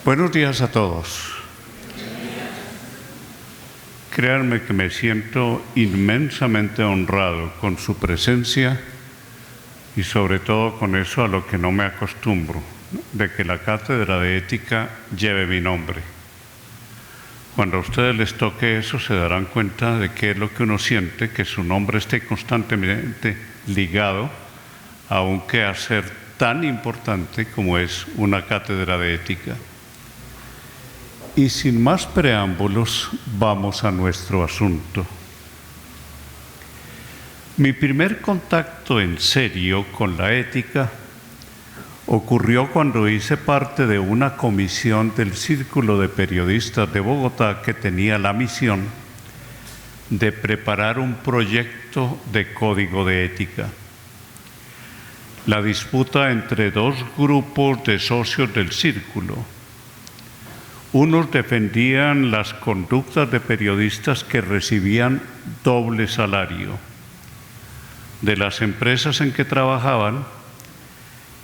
Buenos días a todos. Créanme que me siento inmensamente honrado con su presencia y sobre todo con eso a lo que no me acostumbro, de que la cátedra de ética lleve mi nombre. Cuando a ustedes les toque eso se darán cuenta de qué es lo que uno siente, que su nombre esté constantemente ligado a un quehacer tan importante como es una cátedra de ética. Y sin más preámbulos, vamos a nuestro asunto. Mi primer contacto en serio con la ética ocurrió cuando hice parte de una comisión del Círculo de Periodistas de Bogotá que tenía la misión de preparar un proyecto de código de ética. La disputa entre dos grupos de socios del círculo. Unos defendían las conductas de periodistas que recibían doble salario de las empresas en que trabajaban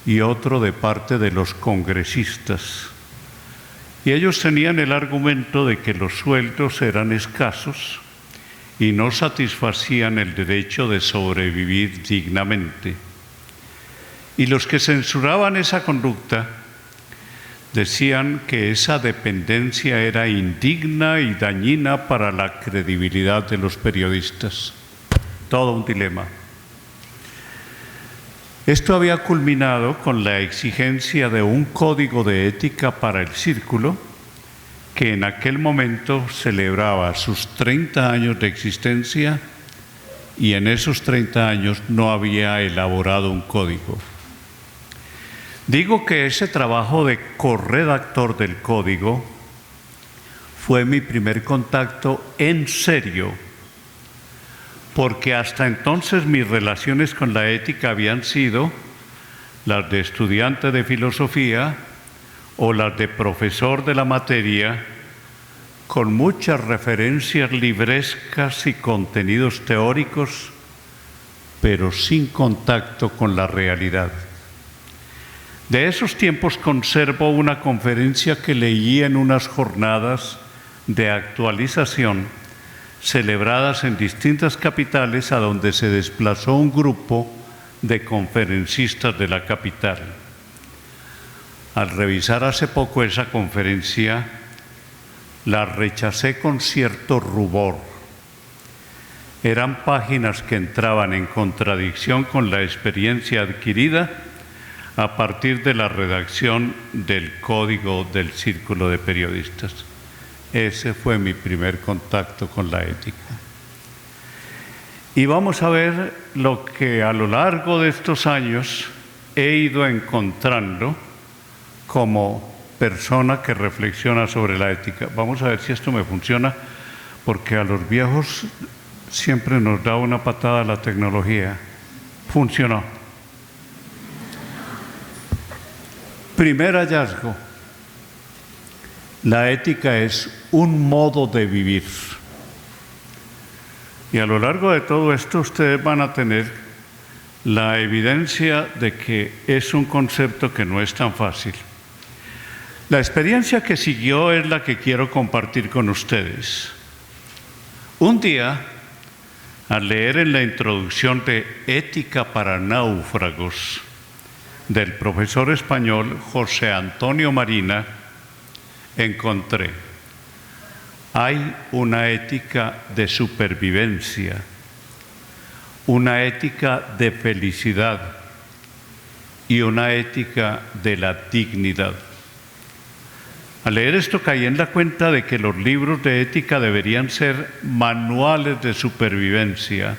y otro de parte de los congresistas. Y ellos tenían el argumento de que los sueldos eran escasos y no satisfacían el derecho de sobrevivir dignamente. Y los que censuraban esa conducta decían que esa dependencia era indigna y dañina para la credibilidad de los periodistas. Todo un dilema. Esto había culminado con la exigencia de un código de ética para el círculo, que en aquel momento celebraba sus 30 años de existencia y en esos 30 años no había elaborado un código. Digo que ese trabajo de corredactor del código fue mi primer contacto en serio, porque hasta entonces mis relaciones con la ética habían sido las de estudiante de filosofía o las de profesor de la materia, con muchas referencias librescas y contenidos teóricos, pero sin contacto con la realidad. De esos tiempos conservo una conferencia que leí en unas jornadas de actualización celebradas en distintas capitales a donde se desplazó un grupo de conferencistas de la capital. Al revisar hace poco esa conferencia, la rechacé con cierto rubor. Eran páginas que entraban en contradicción con la experiencia adquirida a partir de la redacción del Código del Círculo de Periodistas. Ese fue mi primer contacto con la ética. Y vamos a ver lo que a lo largo de estos años he ido encontrando como persona que reflexiona sobre la ética. Vamos a ver si esto me funciona, porque a los viejos siempre nos da una patada la tecnología. Funcionó. Primer hallazgo: la ética es un modo de vivir. Y a lo largo de todo esto ustedes van a tener la evidencia de que es un concepto que no es tan fácil. La experiencia que siguió es la que quiero compartir con ustedes. Un día, al leer en la introducción de Ética para náufragos, del profesor español José Antonio Marina, encontré: hay una ética de supervivencia, una ética de felicidad y una ética de la dignidad. Al leer esto caí en la cuenta de que los libros de ética deberían ser manuales de supervivencia,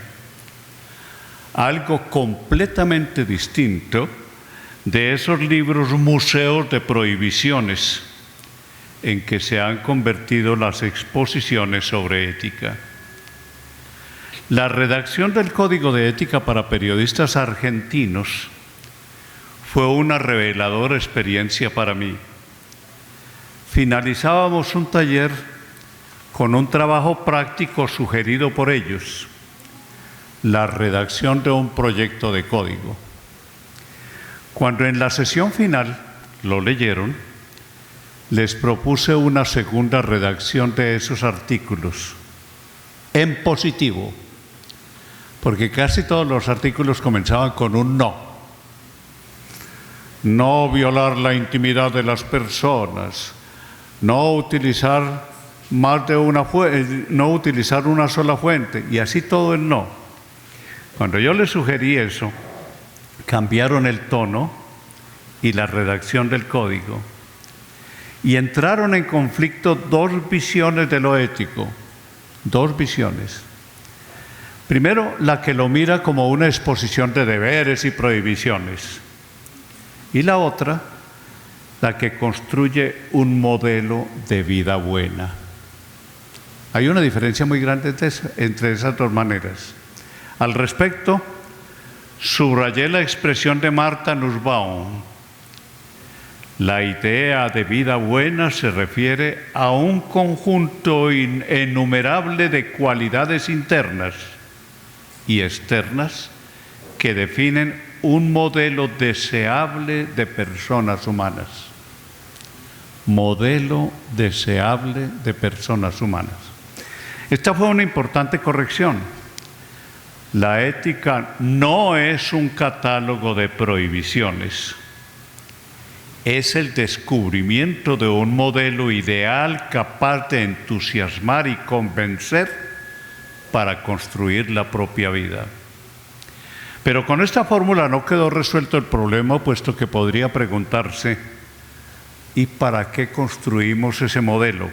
algo completamente distinto de esos libros museos de prohibiciones en que se han convertido las exposiciones sobre ética. La redacción del Código de Ética para Periodistas Argentinos fue una reveladora experiencia para mí. Finalizábamos un taller con un trabajo práctico sugerido por ellos, la redacción de un proyecto de código. Cuando en la sesión final lo leyeron, les propuse una segunda redacción de esos artículos en positivo, porque casi todos los artículos comenzaban con un no. No violar la intimidad de las personas, no utilizar más de una fuente, no utilizar una sola fuente, y así todo el no. Cuando yo les sugerí eso, cambiaron el tono y la redacción del código y entraron en conflicto dos visiones de lo ético, dos visiones. Primero, la que lo mira como una exposición de deberes y prohibiciones, y la otra, la que construye un modelo de vida buena. Hay una diferencia muy grande entre esas dos maneras. Al respecto, subrayé la expresión de Martha Nussbaum. La idea de vida buena se refiere a un conjunto innumerable de cualidades internas y externas que definen un modelo deseable de personas humanas. Modelo deseable de personas humanas. Esta fue una importante corrección. La ética no es un catálogo de prohibiciones. Es el descubrimiento de un modelo ideal capaz de entusiasmar y convencer para construir la propia vida. Pero con esta fórmula no quedó resuelto el problema, puesto que podría preguntarse, ¿y para qué construimos ese modelo?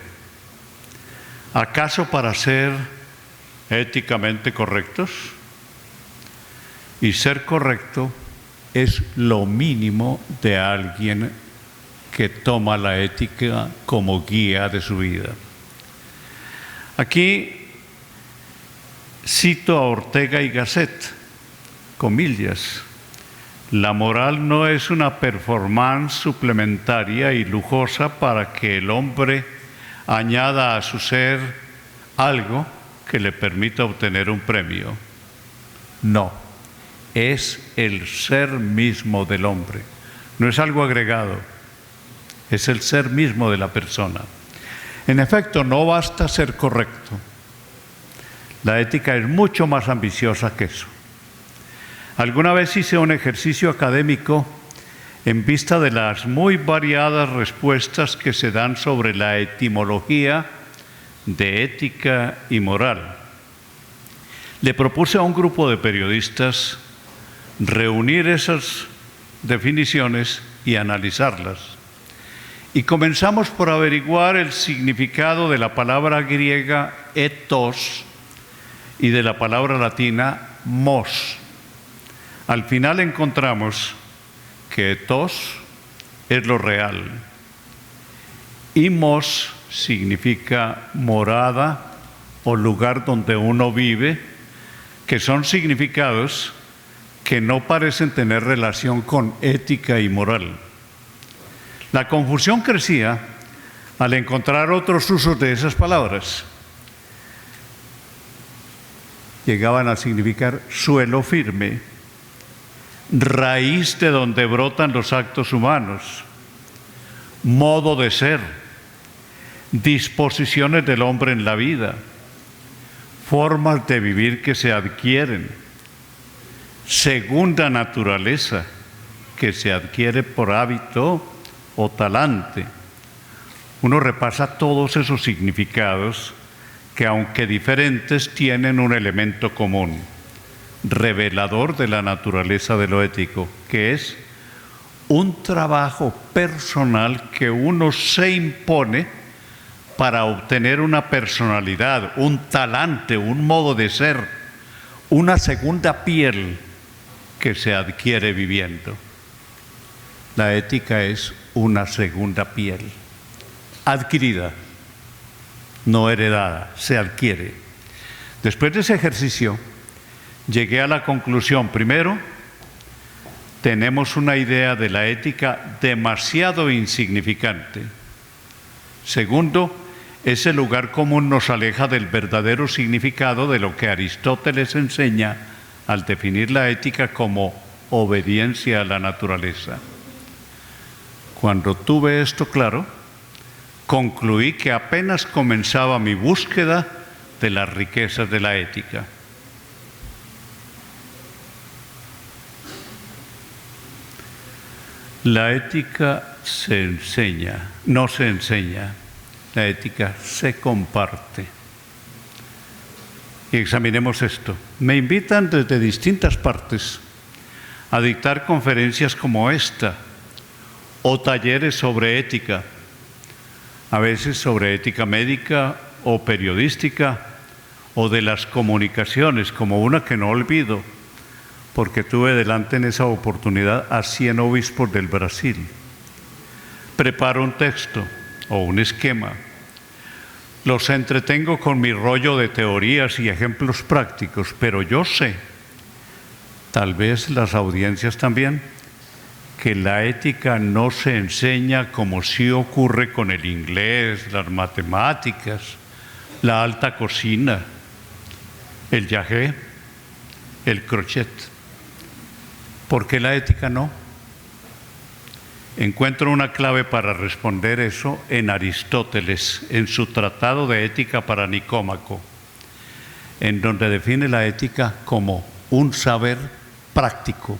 ¿Acaso para ser éticamente correctos? Y ser correcto es lo mínimo de alguien que toma la ética como guía de su vida. Aquí cito a Ortega y Gasset, comillas: la moral no es una performance suplementaria y lujosa para que el hombre añada a su ser algo que le permita obtener un premio. No, es el ser mismo del hombre, no es algo agregado, es el ser mismo de la persona. En efecto, no basta ser correcto. La ética es mucho más ambiciosa que eso. Alguna vez hice un ejercicio académico en vista de las muy variadas respuestas que se dan sobre la etimología de ética y moral. Le propuse a un grupo de periodistas reunir esas definiciones y analizarlas. Y comenzamos por averiguar el significado de la palabra griega ethos y de la palabra latina mos. Al final encontramos que ethos es lo real y mos significa morada o lugar donde uno vive, que son significados que no parecen tener relación con ética y moral. La confusión crecía al encontrar otros usos de esas palabras. Llegaban a significar suelo firme, raíz de donde brotan los actos humanos, modo de ser, disposiciones del hombre en la vida, formas de vivir que se adquieren, segunda naturaleza que se adquiere por hábito o talante. Uno repasa todos esos significados que, aunque diferentes, tienen un elemento común, revelador de la naturaleza de lo ético, que es un trabajo personal que uno se impone para obtener una personalidad, un talante, un modo de ser, una segunda piel que se adquiere viviendo. La ética es una segunda piel, adquirida, no heredada, se adquiere. Después de ese ejercicio, llegué a la conclusión: primero, tenemos una idea de la ética demasiado insignificante. Segundo, ese lugar común nos aleja del verdadero significado de lo que Aristóteles enseña al definir la ética como obediencia a la naturaleza. Cuando tuve esto claro, concluí que apenas comenzaba mi búsqueda de las riquezas de la ética. La ética se enseña, no se enseña, la ética se comparte. Y examinemos esto. Me invitan desde distintas partes a dictar conferencias como esta o talleres sobre ética, a veces sobre ética médica o periodística o de las comunicaciones, como una que no olvido, porque tuve delante en esa oportunidad a 100 obispos del Brasil. Preparo un texto o un esquema, los entretengo con mi rollo de teorías y ejemplos prácticos, pero yo sé, tal vez las audiencias también, que la ética no se enseña como sí ocurre con el inglés, las matemáticas, la alta cocina, el yagé, el crochet. ¿Por qué la ética no? Encuentro una clave para responder eso en Aristóteles, en su Tratado de Ética para Nicómaco, en donde define la ética como un saber práctico.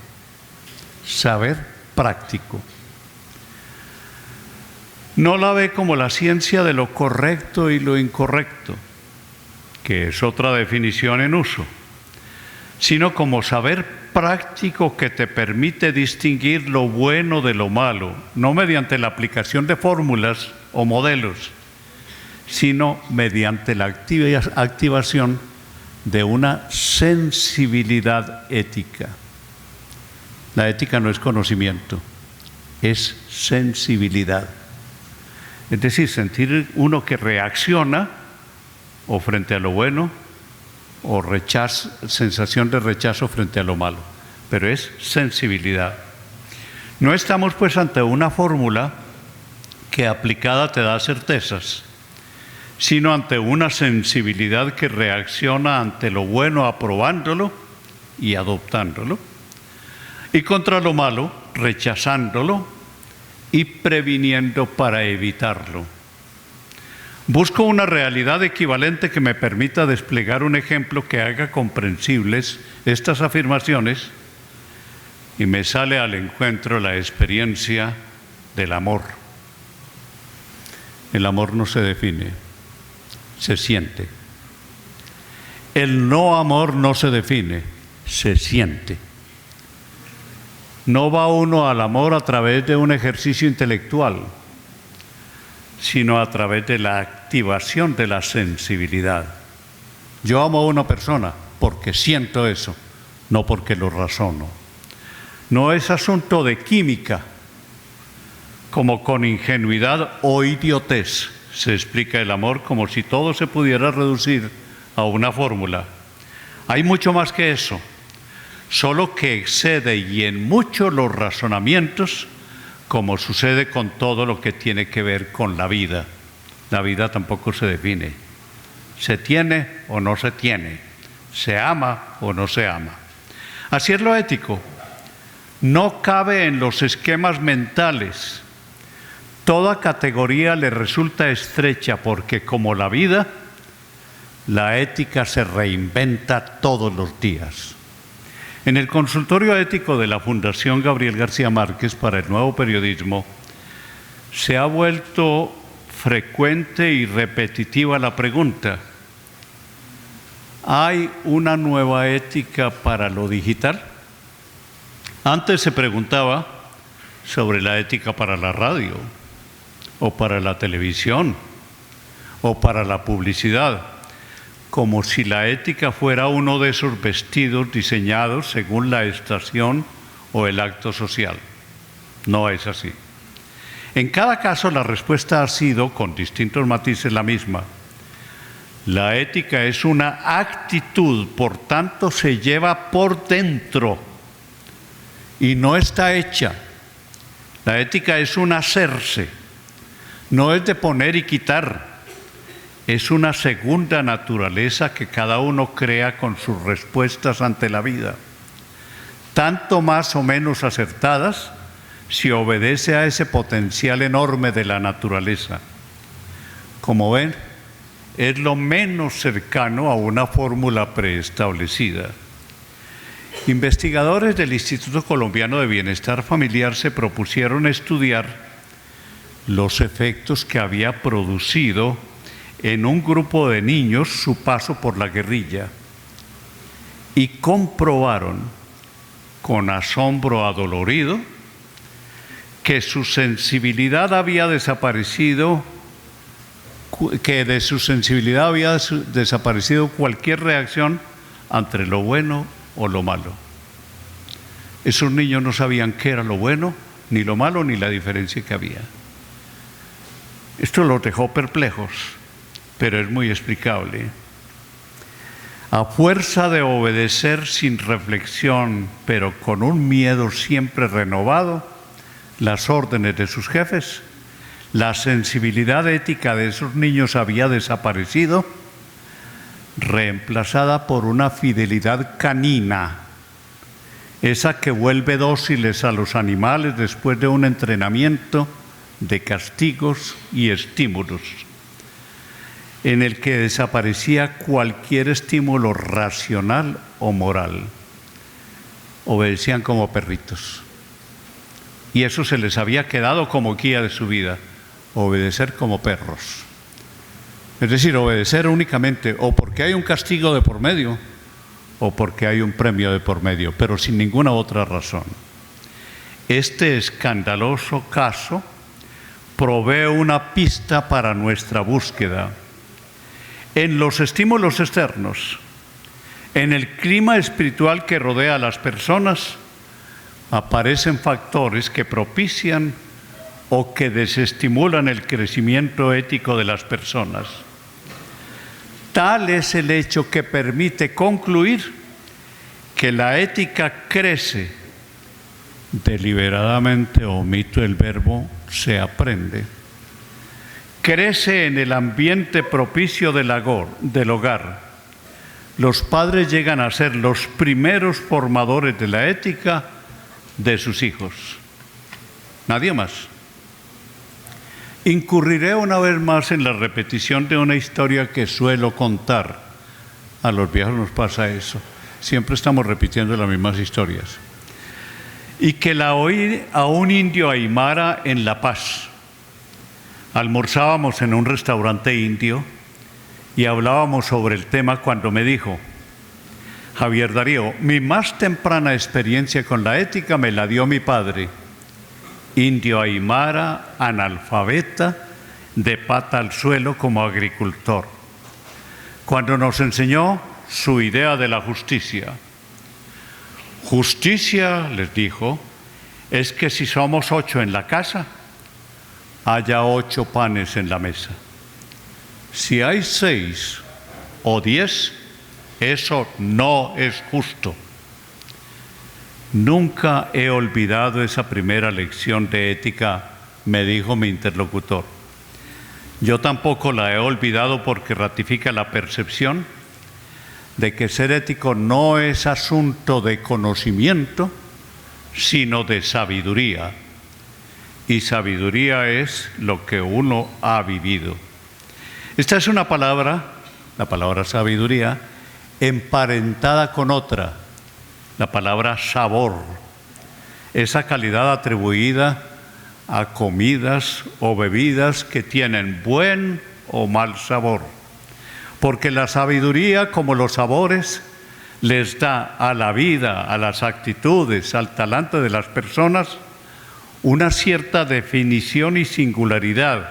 Saber práctico. No la ve como la ciencia de lo correcto y lo incorrecto, que es otra definición en uso, sino como saber práctico que te permite distinguir lo bueno de lo malo, no mediante la aplicación de fórmulas o modelos, sino mediante la activación de una sensibilidad ética. La ética no es conocimiento, es sensibilidad. Es decir, sentir uno que reacciona o frente a lo bueno o sensación de rechazo frente a lo malo, pero es sensibilidad. No estamos pues ante una fórmula que aplicada te da certezas, sino ante una sensibilidad que reacciona ante lo bueno aprobándolo y adoptándolo, y contra lo malo rechazándolo y previniendo para evitarlo. Busco una realidad equivalente que me permita desplegar un ejemplo que haga comprensibles estas afirmaciones y me sale al encuentro la experiencia del amor. El amor no se define, se siente. El no amor no se define, se siente. No va uno al amor a través de un ejercicio intelectual, sino a través de la activación de la sensibilidad. Yo amo a una persona porque siento eso, no porque lo razono. No es asunto de química, como con ingenuidad o idiotez se explica el amor, como si todo se pudiera reducir a una fórmula. Hay mucho más que eso, solo que excede y en mucho los razonamientos, como sucede con todo lo que tiene que ver con la vida. La vida tampoco se define. Se tiene o no se tiene. Se ama o no se ama. Así es lo ético. No cabe en los esquemas mentales. Toda categoría le resulta estrecha porque, como la vida, la ética se reinventa todos los días. En el consultorio ético de la Fundación Gabriel García Márquez para el Nuevo Periodismo se ha vuelto frecuente y repetitiva la pregunta: ¿hay una nueva ética para lo digital? Antes se preguntaba sobre la ética para la radio, o para la televisión, o para la publicidad, como si la ética fuera uno de esos vestidos diseñados según la estación o el acto social. No es así. En cada caso la respuesta ha sido, con distintos matices, la misma. La ética es una actitud, por tanto se lleva por dentro y no está hecha. La ética es un hacerse, no es de poner y quitar. Es una segunda naturaleza que cada uno crea con sus respuestas ante la vida, tanto más o menos acertadas si obedece a ese potencial enorme de la naturaleza. Como ven, es lo menos cercano a una fórmula preestablecida. Investigadores del Instituto Colombiano de Bienestar Familiar se propusieron estudiar los efectos que había producido en un grupo de niños su paso por la guerrilla y comprobaron con asombro adolorido que su sensibilidad había desaparecido, que de su sensibilidad había desaparecido cualquier reacción ante lo bueno o lo malo. Esos niños no sabían qué era lo bueno, ni lo malo, ni la diferencia que había. Esto los dejó perplejos, pero es muy explicable. A fuerza de obedecer sin reflexión, pero con un miedo siempre renovado, las órdenes de sus jefes, la sensibilidad ética de esos niños había desaparecido, reemplazada por una fidelidad canina, esa que vuelve dóciles a los animales después de un entrenamiento de castigos y estímulos, en el que desaparecía cualquier estímulo racional o moral. Obedecían como perritos. Y eso se les había quedado como guía de su vida, obedecer como perros. Es decir, obedecer únicamente o porque hay un castigo de por medio o porque hay un premio de por medio, pero sin ninguna otra razón. Este escandaloso caso provee una pista para nuestra búsqueda. En los estímulos externos, en el clima espiritual que rodea a las personas, aparecen factores que propician o que desestimulan el crecimiento ético de las personas. Tal es el hecho que permite concluir que la ética crece, deliberadamente omito el verbo se aprende, crece en el ambiente propicio del hogar. Los padres llegan a ser los primeros formadores de la ética de sus hijos. Nadie más. Incurriré una vez más en la repetición de una historia que suelo contar. A los viejos nos pasa eso. Siempre estamos repitiendo las mismas historias. Y que la oí a un indio aymara en La Paz. Almorzábamos en un restaurante indio y hablábamos sobre el tema cuando me dijo: Javier Darío, mi más temprana experiencia con la ética me la dio mi padre, indio aymara, analfabeta, de pata al suelo como agricultor, cuando nos enseñó su idea de la justicia. Justicia, les dijo, es que si somos 8 en la casa, haya 8 panes en la mesa. Si hay 6 o 10, eso no es justo. Nunca he olvidado esa primera lección de ética, me dijo mi interlocutor. Yo tampoco la he olvidado porque ratifica la percepción de que ser ético no es asunto de conocimiento, sino de sabiduría. Y sabiduría es lo que uno ha vivido. Esta es una palabra, la palabra sabiduría, emparentada con otra, la palabra sabor, esa calidad atribuida a comidas o bebidas que tienen buen o mal sabor, porque la sabiduría, como los sabores, les da a la vida, a las actitudes, al talante de las personas una cierta definición y singularidad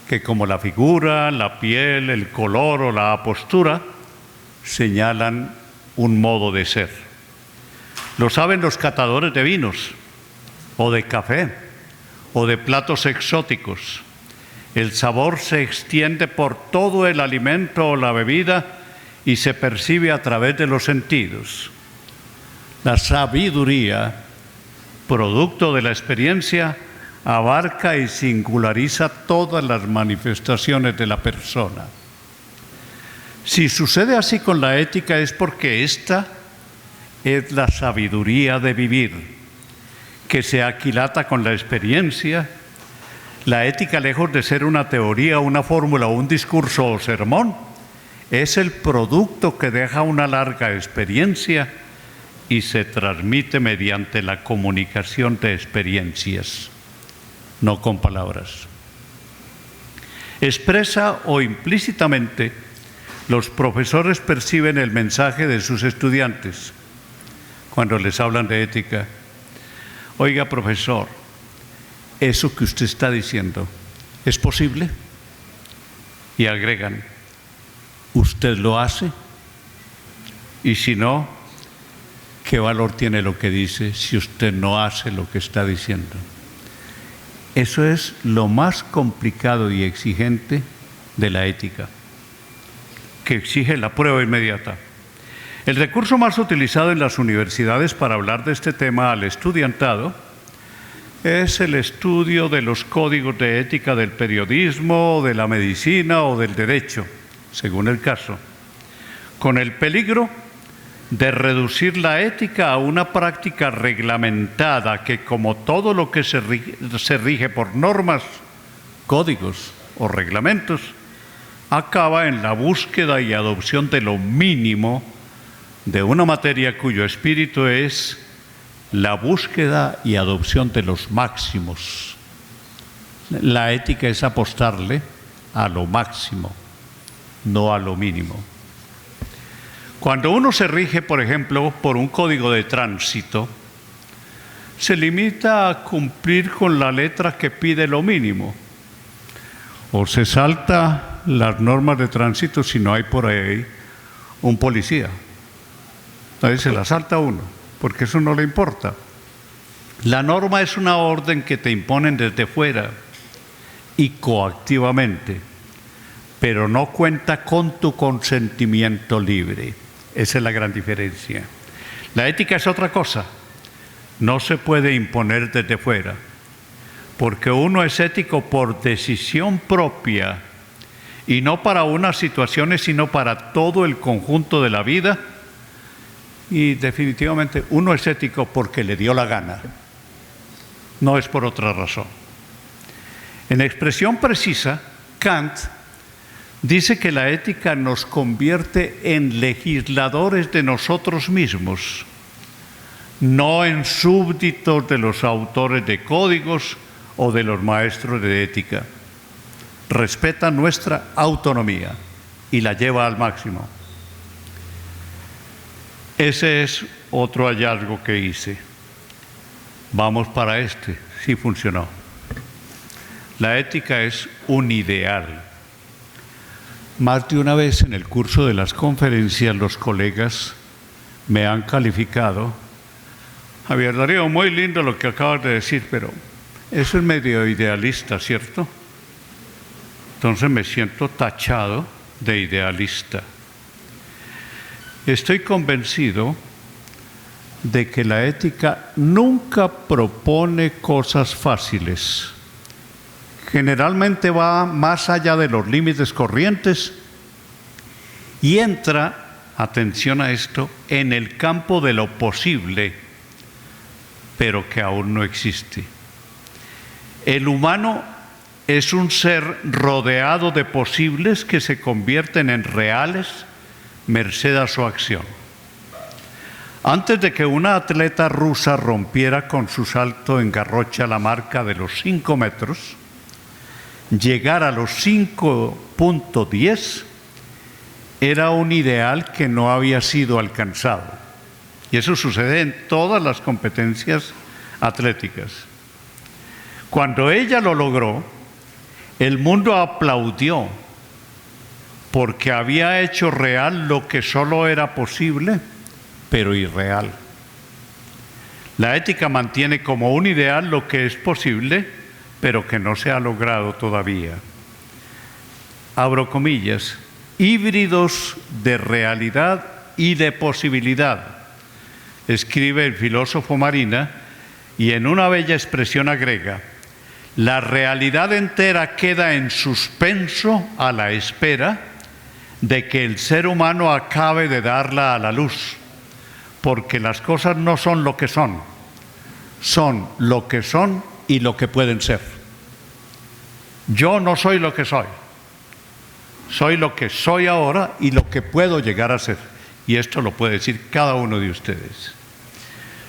que, como la figura, la piel, el color o la postura, señalan un modo de ser. Lo saben los catadores de vinos o de café o de platos exóticos. El sabor se extiende por todo el alimento o la bebida y se percibe a través de los sentidos. La sabiduría, producto de la experiencia, abarca y singulariza todas las manifestaciones de la persona. Si sucede así con la ética es porque esta es la sabiduría de vivir, que se aquilata con la experiencia, La ética, lejos de ser una teoría, una fórmula, un discurso o sermón, es el producto que deja una larga experiencia y se transmite mediante la comunicación de experiencias, no con palabras. Expresa o implícitamente, los profesores perciben el mensaje de sus estudiantes cuando les hablan de ética. Oiga, profesor, ¿eso que usted está diciendo es posible? Y agregan, ¿usted lo hace? Y si no, ¿qué valor tiene lo que dice si usted no hace lo que está diciendo? Eso es lo más complicado y exigente de la ética, que exige la prueba inmediata. El recurso más utilizado en las universidades para hablar de este tema al estudiantado es el estudio de los códigos de ética del periodismo, de la medicina o del derecho, según el caso, con el peligro de reducir la ética a una práctica reglamentada que, como todo lo que se rige por normas, códigos o reglamentos, acaba en la búsqueda y adopción de lo mínimo de una materia cuyo espíritu es la búsqueda y adopción de los máximos. La ética es apostarle a lo máximo, no a lo mínimo. Cuando uno se rige, por ejemplo, por un código de tránsito, se limita a cumplir con la letra que pide lo mínimo, o se salta las normas de tránsito si no hay por ahí un policía. Entonces se la salta uno, porque eso no le importa. La norma es una orden que te imponen desde fuera y coactivamente, pero no cuenta con tu consentimiento libre. Esa es la gran diferencia. La ética es otra cosa. No se puede imponer desde fuera, porque uno es ético por decisión propia y no para unas situaciones, sino para todo el conjunto de la vida. Y definitivamente uno es ético porque le dio la gana, no es por otra razón. En expresión precisa, Kant dice que la ética nos convierte en legisladores de nosotros mismos, no en súbditos de los autores de códigos o de los maestros de ética. Respeta nuestra autonomía y la lleva al máximo. Ese es otro hallazgo que hice. Vamos para este, sí funcionó. La ética es un ideal. Más de una vez en el curso de las conferencias los colegas me han calificado. Javier Darío, muy lindo lo que acabas de decir, pero eso es medio idealista, ¿cierto? Entonces me siento tachado de idealista. Estoy convencido de que la ética nunca propone cosas fáciles. Generalmente va más allá de los límites corrientes y entra, atención a esto, en el campo de lo posible, pero que aún no existe. El humano es un ser rodeado de posibles que se convierten en reales merced a su acción. Antes de que una atleta rusa rompiera con su salto en garrocha la marca de los 5 metros, llegar a los 5.10 era un ideal que no había sido alcanzado. Y eso sucede en todas las competencias atléticas. Cuando ella lo logró, el mundo aplaudió porque había hecho real lo que solo era posible, pero irreal. La ética mantiene como un ideal lo que es posible, pero que no se ha logrado todavía. Abro comillas, híbridos de realidad y de posibilidad, escribe el filósofo Marina, y en una bella expresión agrega, la realidad entera queda en suspenso a la espera de que el ser humano acabe de darla a la luz, porque las cosas no son lo que son, son lo que son y lo que pueden ser. Yo no soy lo que soy. Soy lo que soy ahora y lo que puedo llegar a ser. Y esto lo puede decir cada uno de ustedes.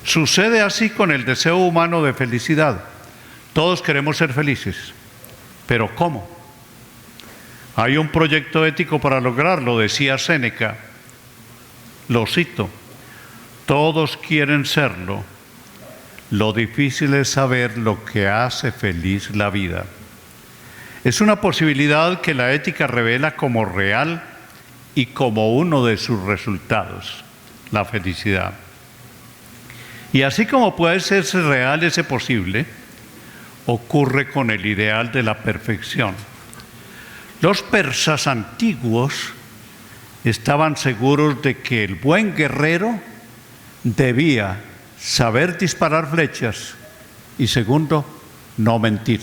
Sucede así con el deseo humano de felicidad. Todos queremos ser felices. ¿Pero cómo? Hay un proyecto ético para lograrlo, decía Séneca. Lo cito: todos quieren serlo. Lo difícil es saber lo que hace feliz la vida. Es una posibilidad que la ética revela como real y como uno de sus resultados, la felicidad. Y así como puede ser real ese posible, ocurre con el ideal de la perfección. Los persas antiguos estaban seguros de que el buen guerrero debía saber disparar flechas y, segundo, no mentir.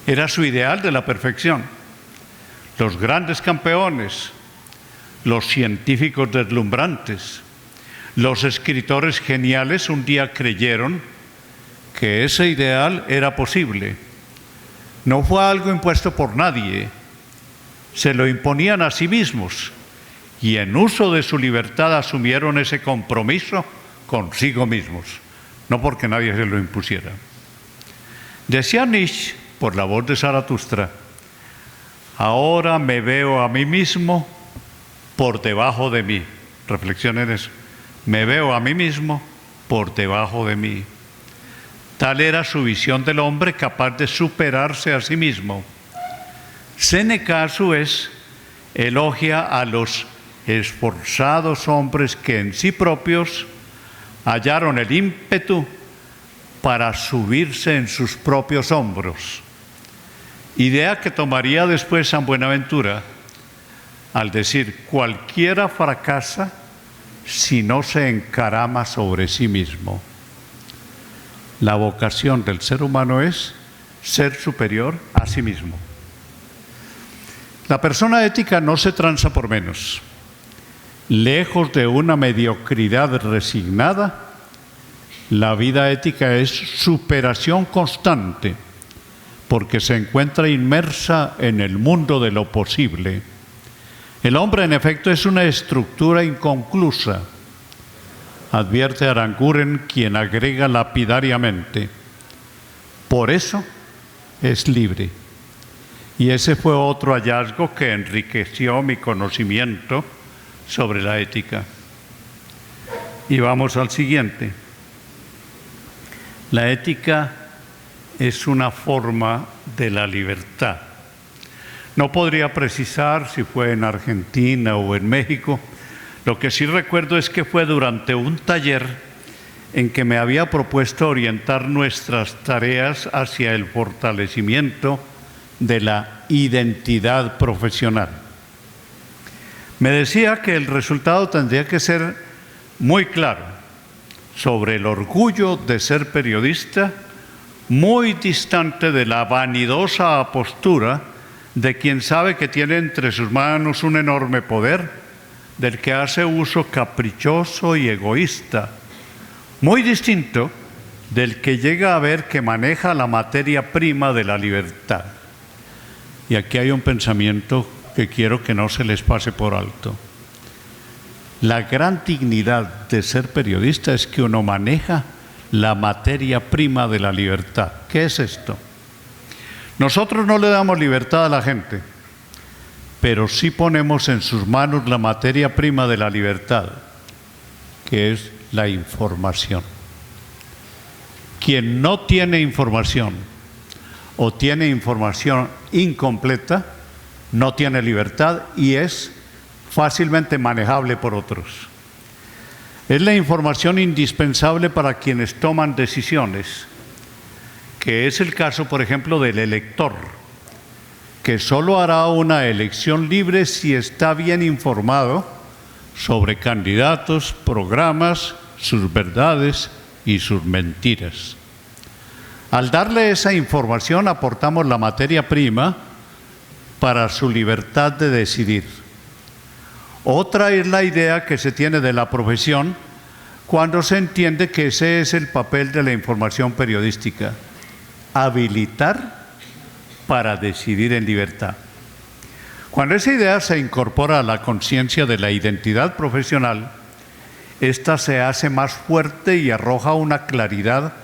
Era su ideal de la perfección. Los grandes campeones, los científicos deslumbrantes, los escritores geniales un día creyeron que ese ideal era posible. No fue algo impuesto por nadie, se lo imponían a sí mismos y en uso de su libertad asumieron ese compromiso consigo mismos, no porque nadie se lo impusiera. Decía Nietzsche, por la voz de Zaratustra: ahora me veo a mí mismo por debajo de mí. Reflexionen eso. Me veo a mí mismo por debajo de mí. Tal era su visión del hombre capaz de superarse a sí mismo. Séneca, a su vez, elogia a los esforzados hombres que en sí propios hallaron el ímpetu para subirse en sus propios hombros. Idea que tomaría después San Buenaventura al decir: cualquiera fracasa si no se encarama sobre sí mismo. La vocación del ser humano es ser superior a sí mismo. La persona ética no se tranza por menos. Lejos de una mediocridad resignada, la vida ética es superación constante, porque se encuentra inmersa en el mundo de lo posible. El hombre, en efecto, es una estructura inconclusa, advierte Aranguren, quien agrega lapidariamente: por eso es libre. Y ese fue otro hallazgo que enriqueció mi conocimiento sobre la ética. Y vamos al siguiente. La ética es una forma de la libertad. No podría precisar si fue en Argentina o en México. Lo que sí recuerdo es que fue durante un taller en que me había propuesto orientar nuestras tareas hacia el fortalecimiento de la identidad profesional. Me decía que el resultado tendría que ser muy claro sobre el orgullo de ser periodista, muy distante de la vanidosa postura de quien sabe que tiene entre sus manos un enorme poder, del que hace uso caprichoso y egoísta, muy distinto del que llega a ver que maneja la materia prima de la libertad. Y aquí hay un pensamiento que quiero que no se les pase por alto. La gran dignidad de ser periodista es que uno maneja la materia prima de la libertad. ¿Qué es esto? Nosotros no le damos libertad a la gente, pero sí ponemos en sus manos la materia prima de la libertad, que es la información. Quien no tiene información o tiene información incompleta, no tiene libertad y es fácilmente manejable por otros. Es la información indispensable para quienes toman decisiones, que es el caso, por ejemplo, del elector, que solo hará una elección libre si está bien informado sobre candidatos, programas, sus verdades y sus mentiras. Al darle esa información aportamos la materia prima para su libertad de decidir. Otra es la idea que se tiene de la profesión cuando se entiende que ese es el papel de la información periodística: habilitar para decidir en libertad. Cuando esa idea se incorpora a la conciencia de la identidad profesional, ésta se hace más fuerte y arroja una claridad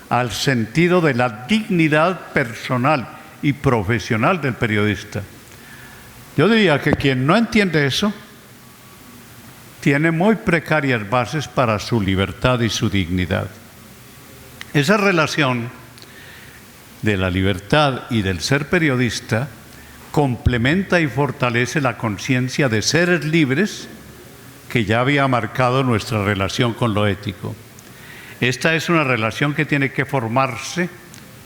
al sentido de la dignidad personal y profesional del periodista. Yo diría que quien no entiende eso tiene muy precarias bases para su libertad y su dignidad. Esa relación de la libertad y del ser periodista complementa y fortalece la conciencia de seres libres que ya había marcado nuestra relación con lo ético. Esta es una relación que tiene que formarse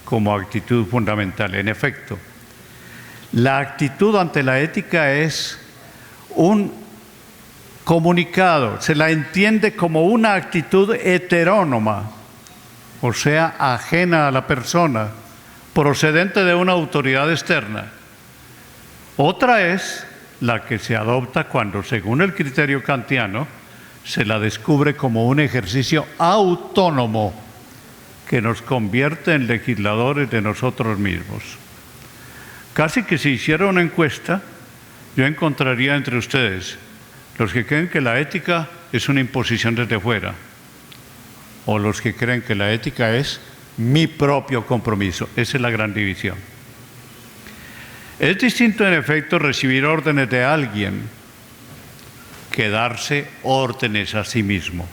como actitud fundamental. En efecto, la actitud ante la ética es un comunicado, se la entiende como una actitud heterónoma, o sea, ajena a la persona, procedente de una autoridad externa. Otra es la que se adopta cuando, según el criterio kantiano, se la descubre como un ejercicio autónomo que nos convierte en legisladores de nosotros mismos. Casi que si hiciera una encuesta, yo encontraría entre ustedes los que creen que la ética es una imposición desde fuera, o los que creen que la ética es mi propio compromiso. Esa es la gran división. Es distinto, en efecto, recibir órdenes de alguien que darse órdenes a sí mismo.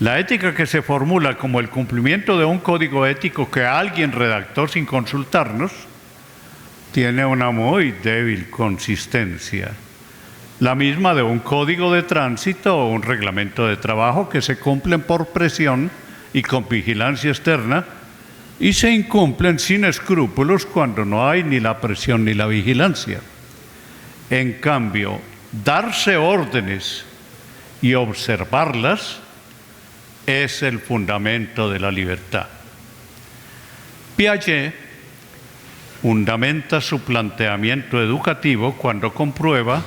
La ética que se formula como el cumplimiento de un código ético que alguien redactó sin consultarnos tiene una muy débil consistencia. La misma de un código de tránsito o un reglamento de trabajo que se cumplen por presión y con vigilancia externa y se incumplen sin escrúpulos cuando no hay ni la presión ni la vigilancia. En cambio, darse órdenes y observarlas es el fundamento de la libertad. Piaget fundamenta su planteamiento educativo cuando comprueba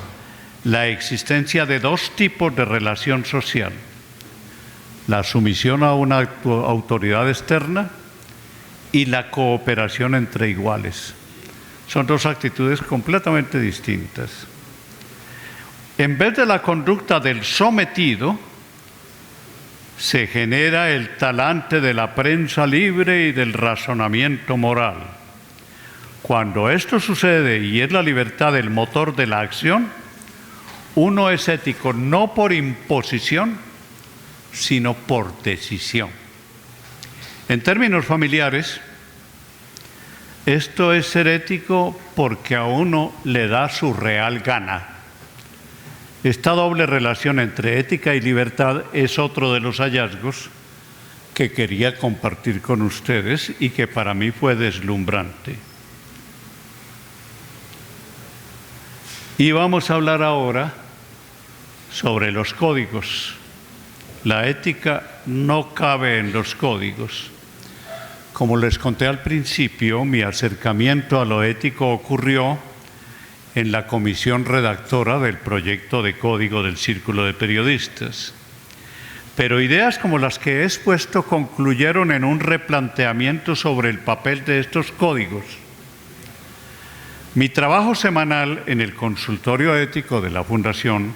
la existencia de dos tipos de relación social: la sumisión a una autoridad externa y la cooperación entre iguales. Son dos actitudes completamente distintas. En vez de la conducta del sometido, se genera el talante de la prensa libre y del razonamiento moral. Cuando esto sucede y es la libertad el motor de la acción, uno es ético no por imposición, sino por decisión. En términos familiares, esto es ser ético porque a uno le da su real gana. Esta doble relación entre ética y libertad es otro de los hallazgos que quería compartir con ustedes y que para mí fue deslumbrante. Y vamos a hablar ahora sobre los códigos. La ética no cabe en los códigos. Como les conté al principio, mi acercamiento a lo ético ocurrió en la comisión redactora del proyecto de código del Círculo de Periodistas. Pero ideas como las que he expuesto concluyeron en un replanteamiento sobre el papel de estos códigos. Mi trabajo semanal en el consultorio ético de la Fundación,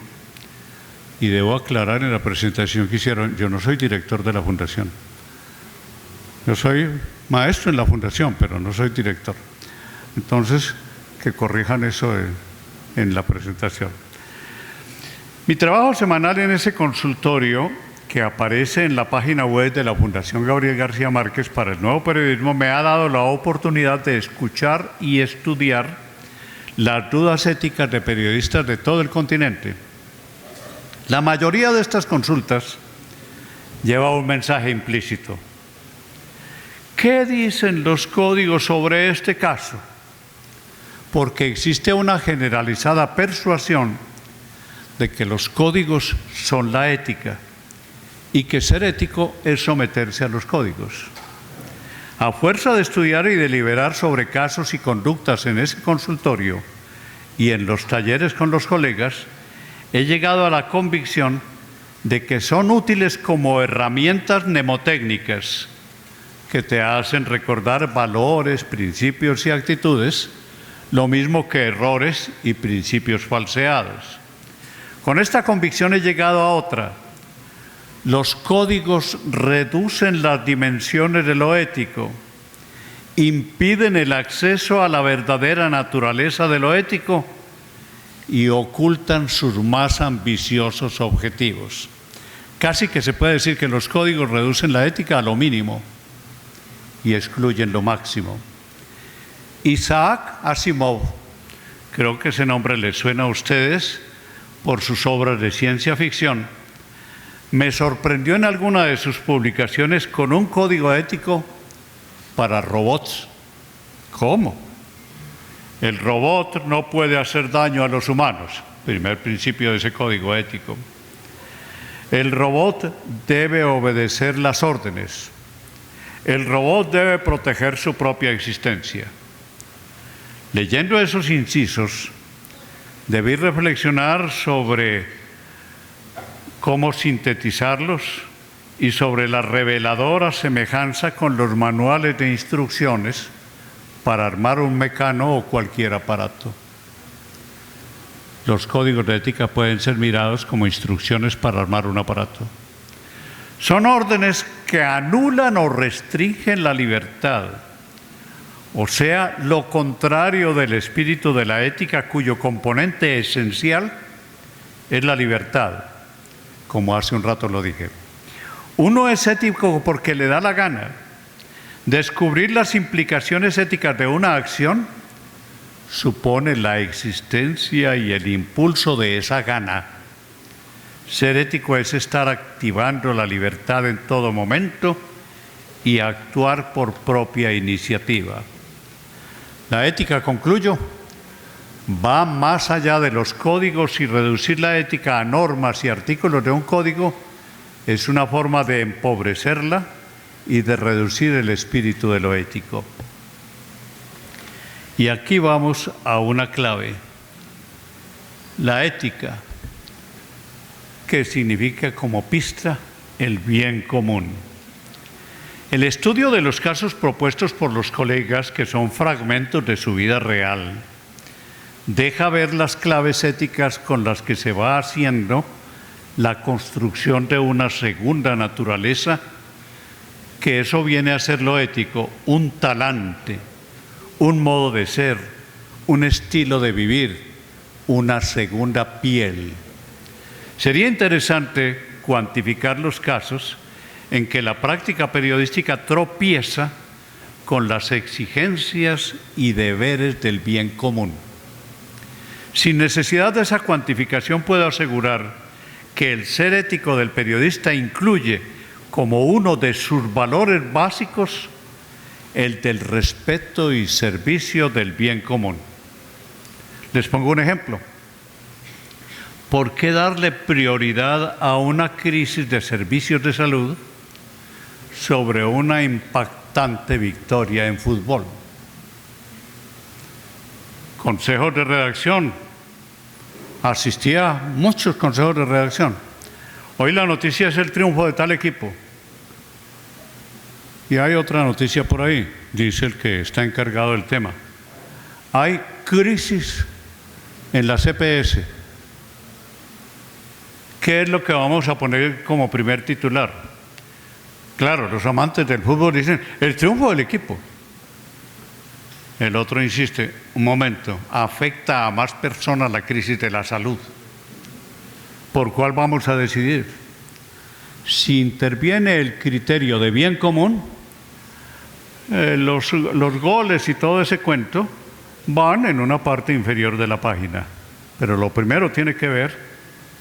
y debo aclarar en la presentación que hicieron, yo no soy director de la Fundación. Yo soy maestro en la Fundación, pero no soy director. Entonces, que corrijan eso en la presentación. Mi trabajo semanal en ese consultorio, que aparece en la página web de la Fundación Gabriel García Márquez para el Nuevo Periodismo, me ha dado la oportunidad de escuchar y estudiar las dudas éticas de periodistas de todo el continente. La mayoría de estas consultas lleva un mensaje implícito. ¿Qué dicen los códigos sobre este caso? Porque existe una generalizada persuasión de que los códigos son la ética y que ser ético es someterse a los códigos. A fuerza de estudiar y deliberar sobre casos y conductas en ese consultorio y en los talleres con los colegas, he llegado a la convicción de que son útiles como herramientas mnemotécnicas, que te hacen recordar valores, principios y actitudes, lo mismo que errores y principios falseados. Con esta convicción he llegado a otra. Los códigos reducen las dimensiones de lo ético, impiden el acceso a la verdadera naturaleza de lo ético y ocultan sus más ambiciosos objetivos. Casi que se puede decir que los códigos reducen la ética a lo mínimo y excluyen lo máximo. Isaac Asimov, creo que ese nombre les suena a ustedes por sus obras de ciencia ficción, me sorprendió en alguna de sus publicaciones con un código ético para robots. ¿Cómo? El robot no puede hacer daño a los humanos, primer principio de ese código ético. El robot debe obedecer las órdenes. El robot debe proteger su propia existencia. Leyendo esos incisos, debí reflexionar sobre cómo sintetizarlos y sobre la reveladora semejanza con los manuales de instrucciones para armar un mecano o cualquier aparato. Los códigos de ética pueden ser mirados como instrucciones para armar un aparato. Son órdenes que anulan o restringen la libertad, o sea, lo contrario del espíritu de la ética, cuyo componente esencial es la libertad, como hace un rato lo dije. Uno es ético porque le da la gana. Descubrir las implicaciones éticas de una acción supone la existencia y el impulso de esa gana. Ser ético es estar activando la libertad en todo momento y actuar por propia iniciativa. La ética, concluyo, va más allá de los códigos, y reducir la ética a normas y artículos de un código es una forma de empobrecerla y de reducir el espíritu de lo ético. Y aquí vamos a una clave. La ética, que significa como pista el bien común. El estudio de los casos propuestos por los colegas, que son fragmentos de su vida real, deja ver las claves éticas con las que se va haciendo la construcción de una segunda naturaleza, que eso viene a ser lo ético, un talante, un modo de ser, un estilo de vivir, una segunda piel. Sería interesante cuantificar los casos en que la práctica periodística tropieza con las exigencias y deberes del bien común. Sin necesidad de esa cuantificación, puedo asegurar que el ser ético del periodista incluye como uno de sus valores básicos el del respeto y servicio del bien común. Les pongo un ejemplo. ¿Por qué darle prioridad a una crisis de servicios de salud sobre una impactante victoria en fútbol? Consejos de redacción. Asistí a muchos consejos de redacción. Hoy la noticia es el triunfo de tal equipo. Y hay otra noticia por ahí, dice el que está encargado del tema. Hay crisis en la CPS. ¿Qué es lo que vamos a poner como primer titular? Claro, los amantes del fútbol dicen, el triunfo del equipo. El otro insiste, un momento, afecta a más personas la crisis de la salud. ¿Por cuál vamos a decidir? Si interviene el criterio de bien común, los goles y todo ese cuento van en una parte inferior de la página. Pero lo primero tiene que ver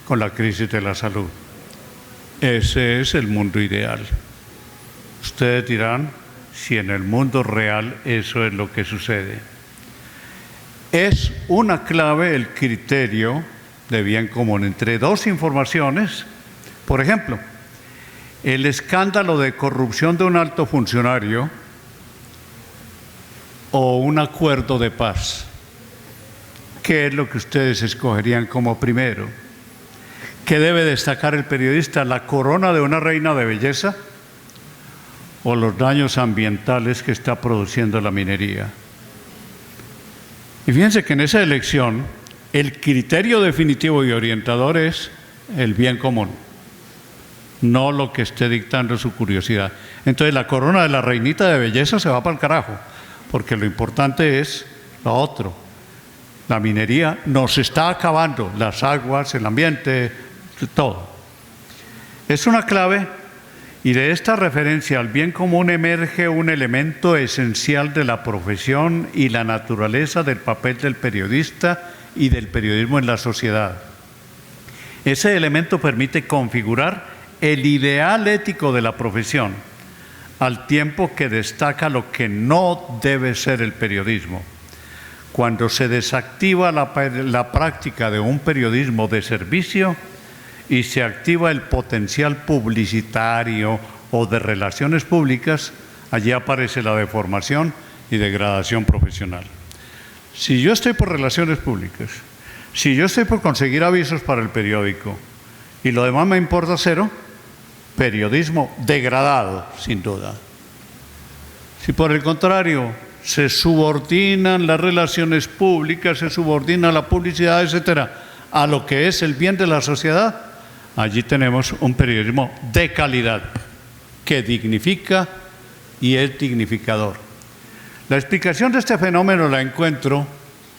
con la crisis de la salud. Ese es el mundo ideal. Ustedes dirán si en el mundo real eso es lo que sucede. Es una clave el criterio de bien común entre dos informaciones. Por ejemplo, el escándalo de corrupción de un alto funcionario o un acuerdo de paz. ¿Qué es lo que ustedes escogerían como primero? ¿Qué debe destacar el periodista? ¿La corona de una reina de belleza o los daños ambientales que está produciendo la minería. Y fíjense que en esa elección el criterio definitivo y orientador es el bien común, no lo que esté dictando su curiosidad. Entonces la corona de la reinita de belleza se va para el carajo, porque lo importante es lo otro. La minería nos está acabando, las aguas, el ambiente, todo. Es una clave, y de esta referencia al bien común emerge un elemento esencial de la profesión y la naturaleza del papel del periodista y del periodismo en la sociedad. Ese elemento permite configurar el ideal ético de la profesión, al tiempo que destaca lo que no debe ser el periodismo. Cuando se desactiva la práctica de un periodismo de servicio y se activa el potencial publicitario o de relaciones públicas, allí aparece la deformación y degradación profesional. Si yo estoy por relaciones públicas, si yo estoy por conseguir avisos para el periódico y lo demás me importa cero, periodismo degradado, sin duda. Si por el contrario se subordinan las relaciones públicas, se subordina la publicidad, etcétera, a lo que es el bien de la sociedad, allí tenemos un periodismo de calidad que dignifica y es dignificador. La explicación de este fenómeno la encuentro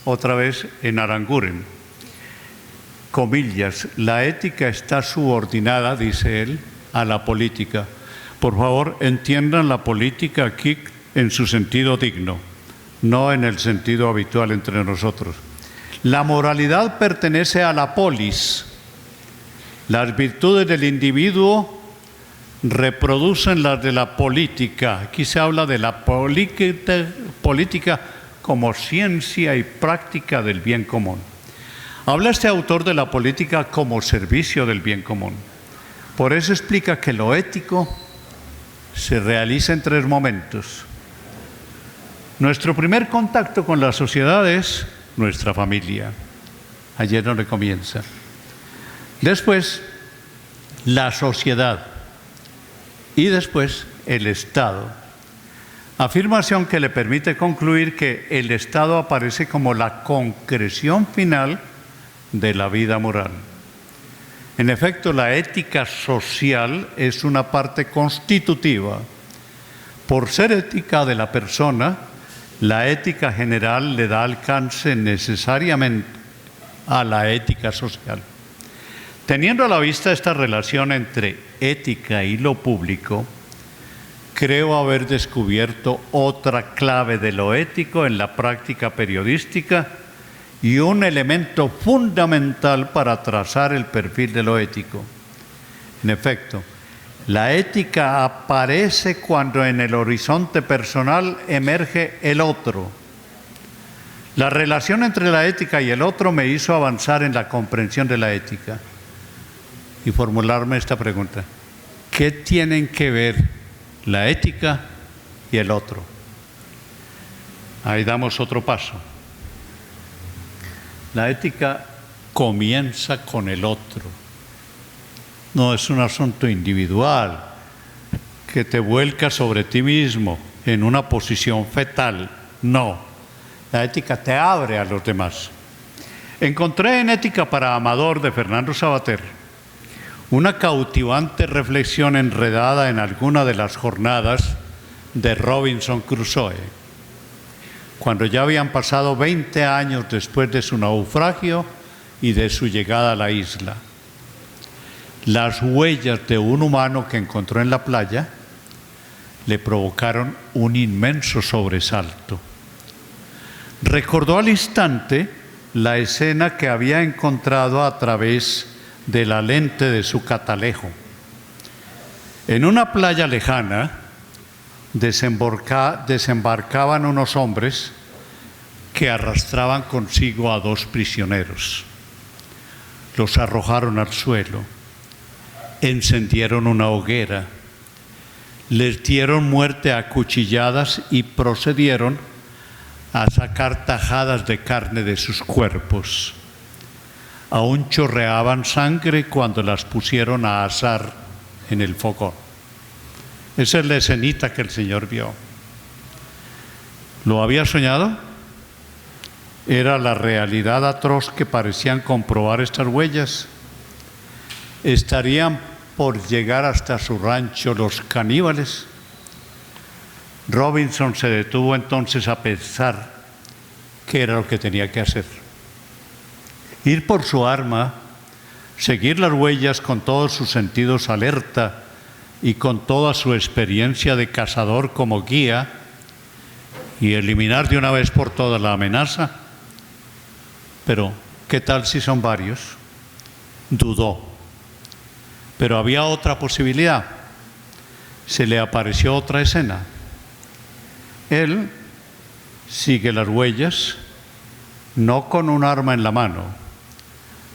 otra vez en Aranguren. Comillas, la ética está subordinada, dice él, a la política. Por favor, entiendan la política aquí en su sentido digno, no en el sentido habitual entre nosotros. La moralidad pertenece a la polis. Las virtudes del individuo reproducen las de la política. Aquí se habla de la política como ciencia y práctica del bien común. Habla este autor de la política como servicio del bien común. Por eso explica que lo ético se realiza en 3 momentos. Nuestro primer contacto con la sociedad es nuestra familia. Allí es donde comienza. Después, la sociedad. Y después, el Estado. Afirmación que le permite concluir que el Estado aparece como la concreción final de la vida moral. En efecto, la ética social es una parte constitutiva. Por ser ética de la persona, la ética general le da alcance necesariamente a la ética social. Teniendo a la vista esta relación entre ética y lo público, creo haber descubierto otra clave de lo ético en la práctica periodística y un elemento fundamental para trazar el perfil de lo ético. En efecto, la ética aparece cuando en el horizonte personal emerge el otro. La relación entre la ética y el otro me hizo avanzar en la comprensión de la ética y formularme esta pregunta: ¿qué tienen que ver la ética y el otro? Ahí damos otro paso. La ética comienza con el otro. No es un asunto individual que te vuelca sobre ti mismo en una posición fetal. No, la ética te abre a los demás. Encontré en Ética para Amador de Fernando Savater una cautivante reflexión enredada en alguna de las jornadas de Robinson Crusoe, cuando ya habían pasado 20 años después de su naufragio y de su llegada a la isla. Las huellas de un humano que encontró en la playa le provocaron un inmenso sobresalto. Recordó al instante la escena que había encontrado a través de la lente de su catalejo. En una playa lejana desembarcaban unos hombres que arrastraban consigo a 2 prisioneros. Los arrojaron al suelo, encendieron una hoguera, les dieron muerte a cuchilladas y procedieron a sacar tajadas de carne de sus cuerpos. Aún chorreaban sangre cuando las pusieron a asar en el fogón. Esa es la escenita que el Señor vio. ¿Lo había soñado? Era la realidad atroz que parecían comprobar estas huellas. Estarían por llegar hasta su rancho los caníbales. Robinson se detuvo entonces a pensar qué era lo que tenía que hacer. Ir por su arma, seguir las huellas con todos sus sentidos alerta y con toda su experiencia de cazador como guía, y eliminar de una vez por todas la amenaza. Pero, ¿qué tal si son varios? Dudó. Pero había otra posibilidad. Se le apareció otra escena. Él sigue las huellas, no con un arma en la mano,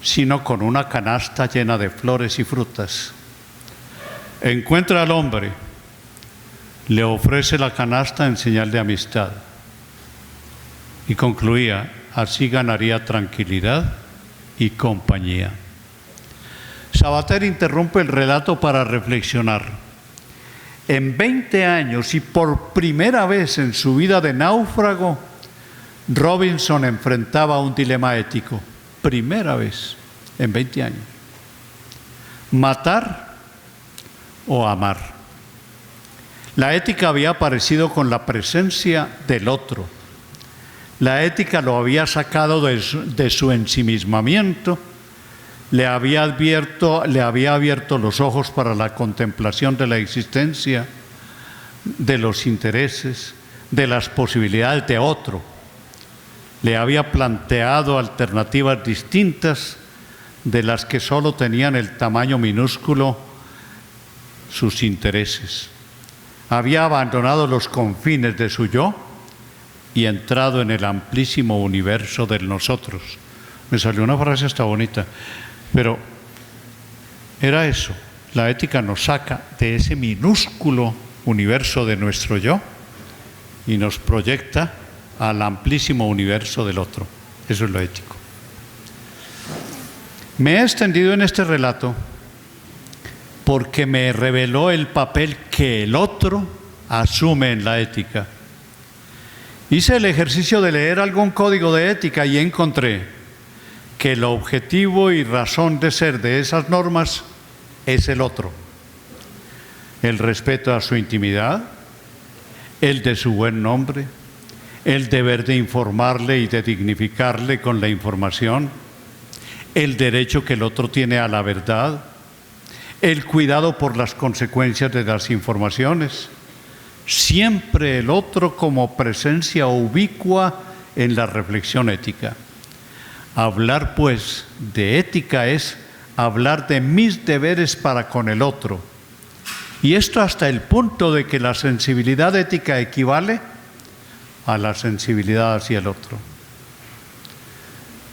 sino con una canasta llena de flores y frutas. Encuentra al hombre, le ofrece la canasta en señal de amistad y concluía: así ganaría tranquilidad y compañía. Sabater interrumpe el relato para reflexionar. En 20 años y por primera vez en su vida de náufrago, Robinson enfrentaba un dilema ético. Primera vez en 20 años. ¿Matar o amar? La ética había aparecido con la presencia del otro. La ética lo había sacado de su ensimismamiento, le había abierto los ojos para la contemplación de la existencia, de los intereses, de las posibilidades de otro. Le había planteado alternativas distintas de las que solo tenían el tamaño minúsculo sus intereses. Había abandonado los confines de su yo y entrado en el amplísimo universo del nosotros. Me salió una frase hasta bonita, pero era eso. La ética nos saca de ese minúsculo universo de nuestro yo y nos proyecta al amplísimo universo del otro. Eso es lo ético. Me he extendido en este relato porque me reveló el papel que el otro asume en la ética. Hice el ejercicio de leer algún código de ética y encontré que el objetivo y razón de ser de esas normas es el otro. El respeto a su intimidad, el de su buen nombre, el deber de informarle y de dignificarle con la información, el derecho que el otro tiene a la verdad, el cuidado por las consecuencias de las informaciones, siempre el otro como presencia ubicua en la reflexión ética. Hablar, pues, de ética es hablar de mis deberes para con el otro. Y esto hasta el punto de que la sensibilidad ética equivale a la sensibilidad hacia el otro.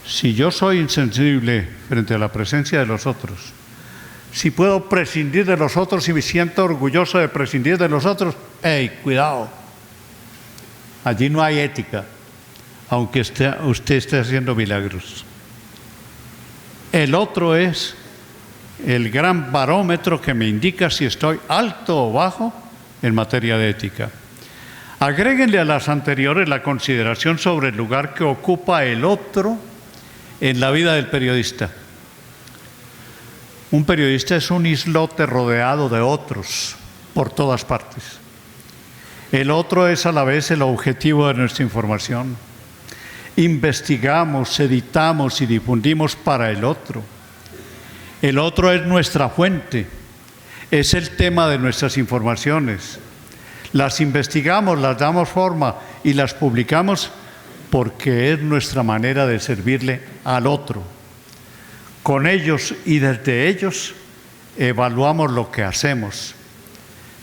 Si yo soy insensible frente a la presencia de los otros, si puedo prescindir de los otros y me siento orgulloso de prescindir de los otros, ¡hey, cuidado! Allí no hay ética, aunque usted esté haciendo milagros. El otro es el gran barómetro que me indica si estoy alto o bajo en materia de ética. Agréguenle a las anteriores la consideración sobre el lugar que ocupa el otro en la vida del periodista. Un periodista es un islote rodeado de otros por todas partes. El otro es a la vez el objetivo de nuestra información. Investigamos, editamos y difundimos para el otro. El otro es nuestra fuente, es el tema de nuestras informaciones. Las investigamos, las damos forma y las publicamos porque es nuestra manera de servirle al otro. Con ellos y desde ellos evaluamos lo que hacemos.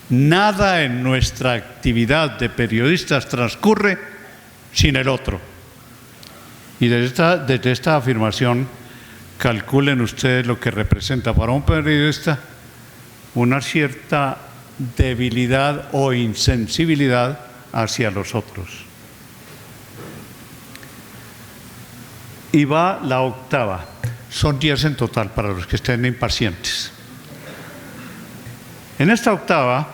Nada en nuestra actividad de periodistas transcurre sin el otro. Y desde esta afirmación, calculen ustedes lo que representa para un periodista una cierta debilidad o insensibilidad hacia los otros. Y va la octava. Son 10 en total para los que estén impacientes. En esta octava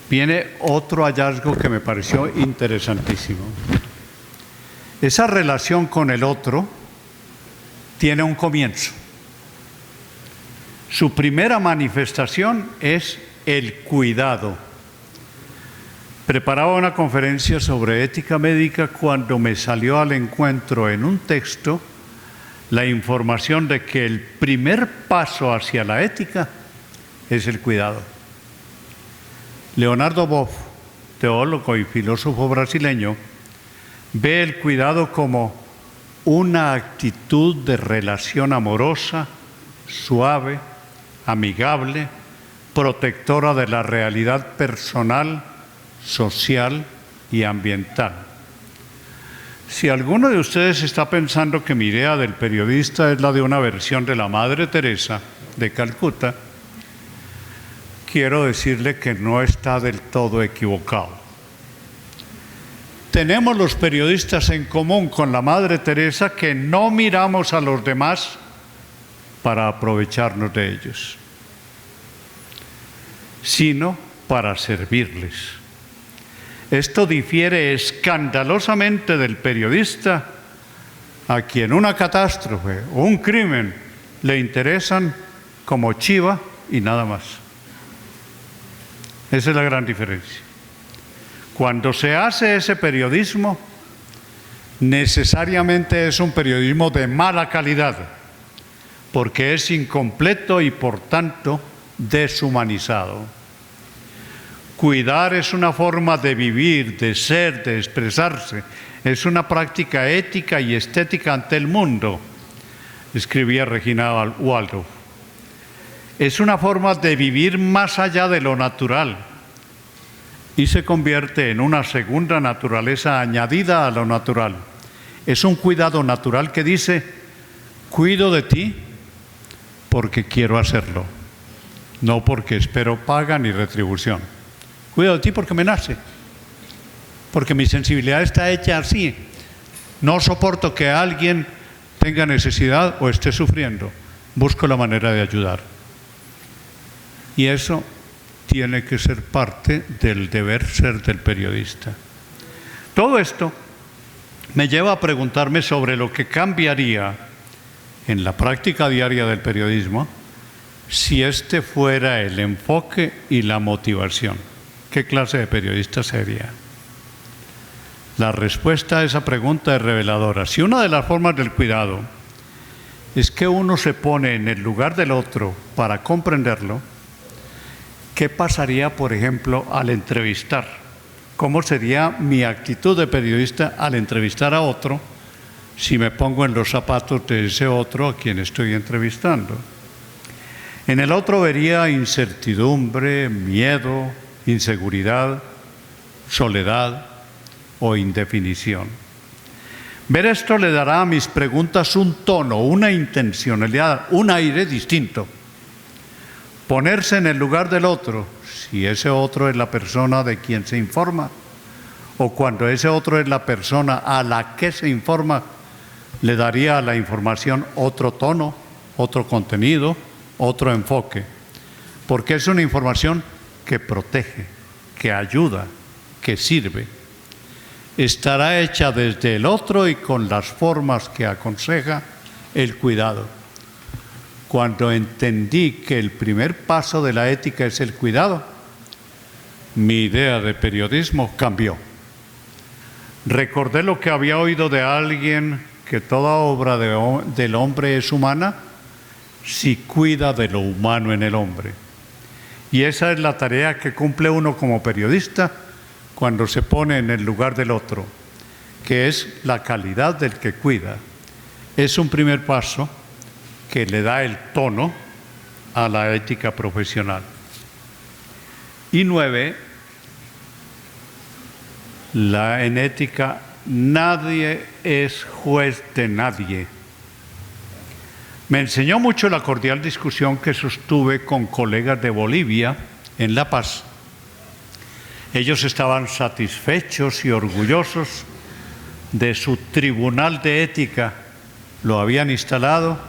viene otro hallazgo que me pareció interesantísimo. Esa relación con el otro tiene un comienzo. Su primera manifestación es el cuidado. Preparaba una conferencia sobre ética médica cuando me salió al encuentro en un texto la información de que el primer paso hacia la ética es el cuidado. Leonardo Boff, teólogo y filósofo brasileño, ve el cuidado como una actitud de relación amorosa, suave, amigable, protectora de la realidad personal, social y ambiental. Si alguno de ustedes está pensando que mi idea del periodista es la de una versión de la Madre Teresa de Calcuta, quiero decirle que no está del todo equivocado. Tenemos los periodistas en común con la Madre Teresa que no miramos a los demás para aprovecharnos de ellos, sino para servirles. Esto difiere escandalosamente del periodista a quien una catástrofe o un crimen le interesan como chiva y nada más. Esa es la gran diferencia. Cuando se hace ese periodismo, necesariamente es un periodismo de mala calidad, porque es incompleto y por tanto deshumanizado. Cuidar es una forma de vivir, de ser, de expresarse. Es una práctica ética y estética ante el mundo, escribía Regina Waldorf. Es una forma de vivir más allá de lo natural y se convierte en una segunda naturaleza añadida a lo natural. Es un cuidado natural que dice, cuido de ti porque quiero hacerlo, no porque espero paga ni retribución. Cuido de ti porque me nace, porque mi sensibilidad está hecha así. No soporto que alguien tenga necesidad o esté sufriendo. Busco la manera de ayudar. Y eso tiene que ser parte del deber ser del periodista. Todo esto me lleva a preguntarme sobre lo que cambiaría en la práctica diaria del periodismo si este fuera el enfoque y la motivación. ¿Qué clase de periodista sería? La respuesta a esa pregunta es reveladora. Si una de las formas del cuidado es que uno se pone en el lugar del otro para comprenderlo, ¿qué pasaría, por ejemplo, al entrevistar? ¿Cómo sería mi actitud de periodista al entrevistar a otro si me pongo en los zapatos de ese otro a quien estoy entrevistando? En el otro vería incertidumbre, miedo, inseguridad, soledad o indefinición. Ver esto le dará a mis preguntas un tono, una intencionalidad, un aire distinto. Ponerse en el lugar del otro, si ese otro es la persona de quien se informa, o cuando ese otro es la persona a la que se informa, le daría a la información otro tono, otro contenido, otro enfoque, porque es una información que protege, que ayuda, que sirve. Estará hecha desde el otro y con las formas que aconseja el cuidado. Cuando entendí que el primer paso de la ética es el cuidado, mi idea de periodismo cambió. Recordé lo que había oído de alguien, que toda obra del hombre es humana si cuida de lo humano en el hombre. Y esa es la tarea que cumple uno como periodista cuando se pone en el lugar del otro, que es la calidad del que cuida. Es un primer paso que le da el tono a la ética profesional. Y 9, en ética nadie es juez de nadie. Me enseñó mucho la cordial discusión que sostuve con colegas de Bolivia en La Paz. Ellos estaban satisfechos y orgullosos de su tribunal de ética, lo habían instalado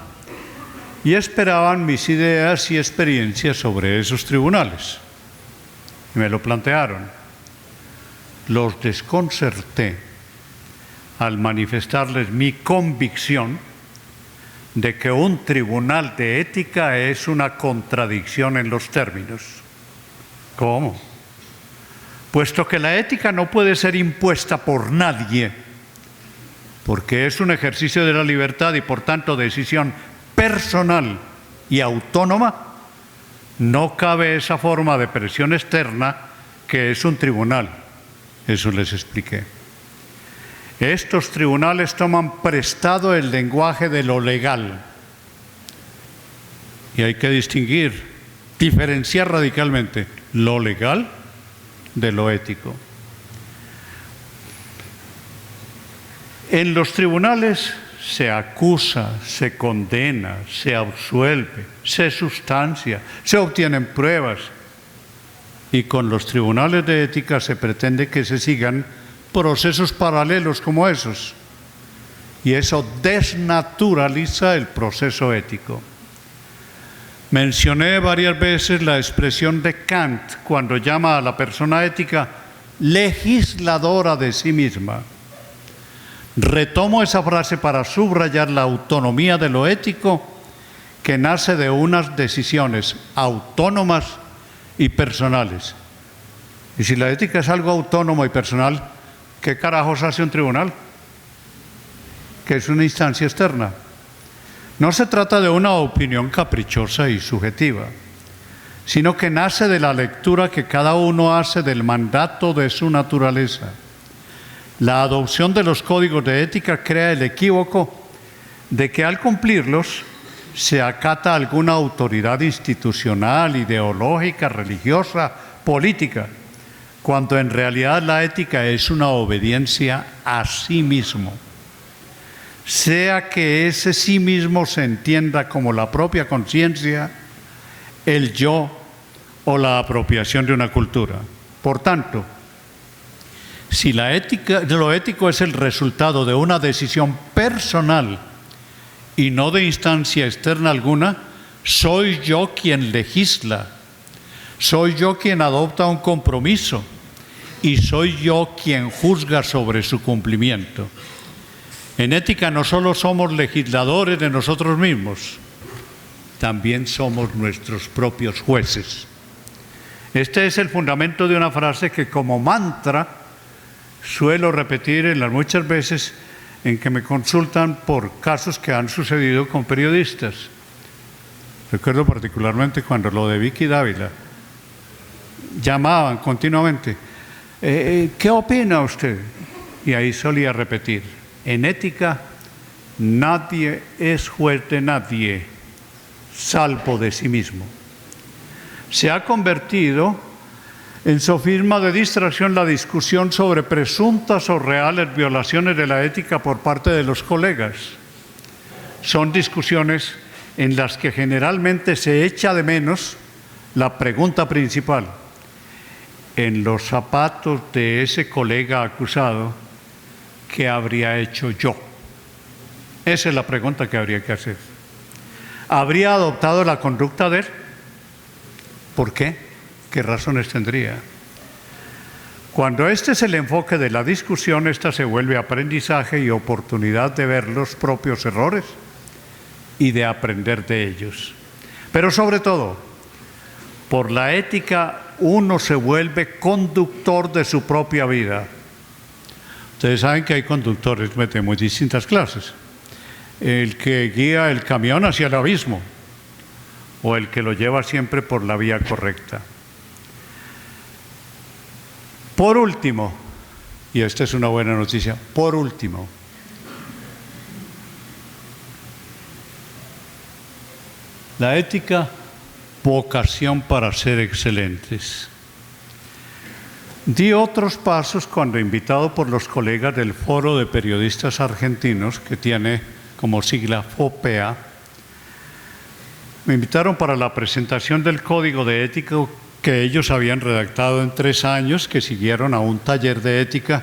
y esperaban mis ideas y experiencias sobre esos tribunales. y me lo plantearon. Los desconcerté al manifestarles mi convicción de que un tribunal de ética es una contradicción en los términos. ¿Cómo? Puesto que la ética no puede ser impuesta por nadie, porque es un ejercicio de la libertad y por tanto decisión personal y autónoma, no cabe esa forma de presión externa que es un tribunal. Eso les expliqué. Estos tribunales toman prestado el lenguaje de lo legal. Y hay que distinguir, diferenciar radicalmente lo legal de lo ético. En los tribunales se acusa, se condena, se absuelve, se sustancia, se obtienen pruebas. Y con los tribunales de ética se pretende que se sigan procesos paralelos como esos. Y eso desnaturaliza el proceso ético. Mencioné varias veces la expresión de Kant cuando llama a la persona ética legisladora de sí misma. Retomo esa frase para subrayar la autonomía de lo ético que nace de unas decisiones autónomas y personales. Y si la ética es algo autónomo y personal, ¿qué carajos hace un tribunal? Que es una instancia externa. No se trata de una opinión caprichosa y subjetiva, sino que nace de la lectura que cada uno hace del mandato de su naturaleza. La adopción de los códigos de ética crea el equívoco de que al cumplirlos se acata alguna autoridad institucional, ideológica, religiosa, política, cuando en realidad la ética es una obediencia a sí mismo. Sea que ese sí mismo se entienda como la propia conciencia, el yo o la apropiación de una cultura. Por tanto, si la ética, lo ético es el resultado de una decisión personal y no de instancia externa alguna, soy yo quien legisla, soy yo quien adopta un compromiso y soy yo quien juzga sobre su cumplimiento. En ética no solo somos legisladores de nosotros mismos, también somos nuestros propios jueces. Este es el fundamento de una frase que como mantra suelo repetir en las muchas veces en que me consultan por casos que han sucedido con periodistas. Recuerdo particularmente cuando lo de Vicky Dávila. Llamaban continuamente, ¿qué opina usted? Y ahí solía repetir, en ética nadie es juez de nadie, salvo de sí mismo. Se ha convertido en sofisma de distracción la discusión sobre presuntas o reales violaciones de la ética por parte de los colegas. Son discusiones en las que generalmente se echa de menos la pregunta principal. En los zapatos de ese colega acusado, ¿qué habría hecho yo? Esa es la pregunta que habría que hacer. ¿Habría adoptado la conducta de él? ¿Por qué? ¿Qué razones tendría? Cuando este es el enfoque de la discusión, esta se vuelve aprendizaje y oportunidad de ver los propios errores y de aprender de ellos. Pero sobre todo, por la ética uno se vuelve conductor de su propia vida. Ustedes saben que hay conductores de muy distintas clases. El que guía el camión hacia el abismo o el que lo lleva siempre por la vía correcta. Por último, y esta es una buena noticia, por último, la ética, vocación para ser excelentes. Di otros pasos cuando, invitado por los colegas del Foro de Periodistas Argentinos, que tiene como sigla FOPEA, me invitaron para la presentación del Código de Ética que ellos habían redactado en 3 años, que siguieron a un taller de ética,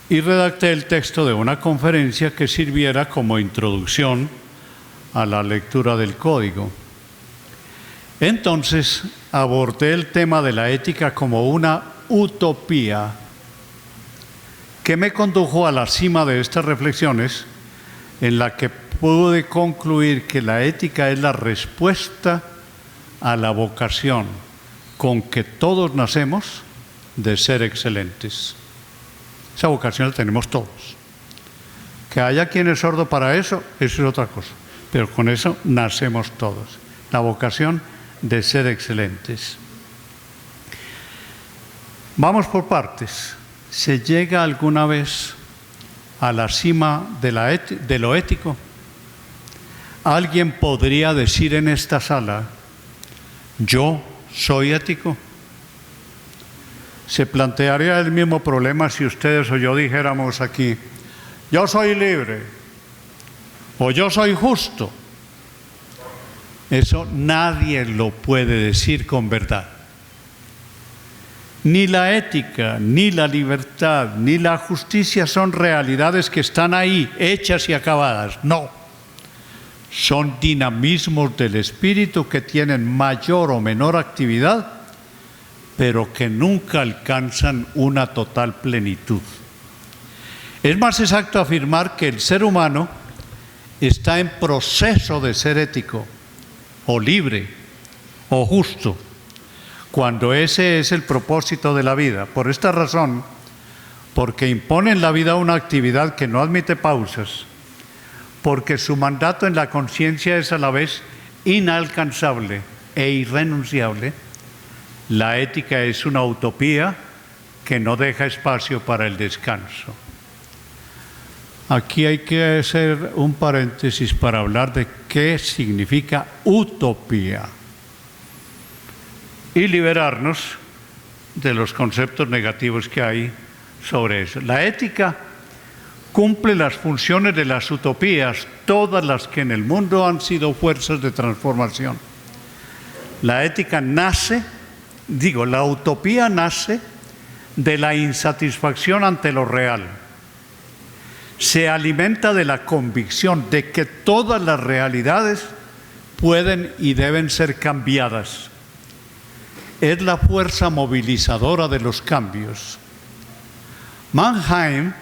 y redacté el texto de una conferencia que sirviera como introducción a la lectura del código. Entonces abordé el tema de la ética como una utopía que me condujo a la cima de estas reflexiones, en la que pude concluir que la ética es la respuesta a la vocación con que todos nacemos de ser excelentes. Esa vocación la tenemos todos. Que haya quien es sordo para eso, eso es otra cosa, pero con eso nacemos todos. La vocación de ser excelentes. Vamos por partes. ¿Se llega alguna vez a la cima de lo ético? ¿Alguien podría decir en esta sala, yo soy ético? Se plantearía el mismo problema si ustedes o yo dijéramos aquí, yo soy libre o yo soy justo. Eso nadie lo puede decir con verdad. Ni la ética, ni la libertad, ni la justicia son realidades que están ahí, hechas y acabadas. No. Son dinamismos del espíritu que tienen mayor o menor actividad, pero que nunca alcanzan una total plenitud. Es más exacto afirmar que el ser humano está en proceso de ser ético, o libre, o justo, cuando ese es el propósito de la vida. Por esta razón, porque impone en la vida una actividad que no admite pausas, porque su mandato en la conciencia es a la vez inalcanzable e irrenunciable, la ética es una utopía que no deja espacio para el descanso. Aquí hay que hacer un paréntesis para hablar de qué significa utopía y liberarnos de los conceptos negativos que hay sobre eso. La ética cumple las funciones de las utopías, todas las que en el mundo han sido fuerzas de transformación. La ética la utopía nace de la insatisfacción ante lo real. Se alimenta de la convicción de que todas las realidades pueden y deben ser cambiadas. Es la fuerza movilizadora de los cambios. Mannheim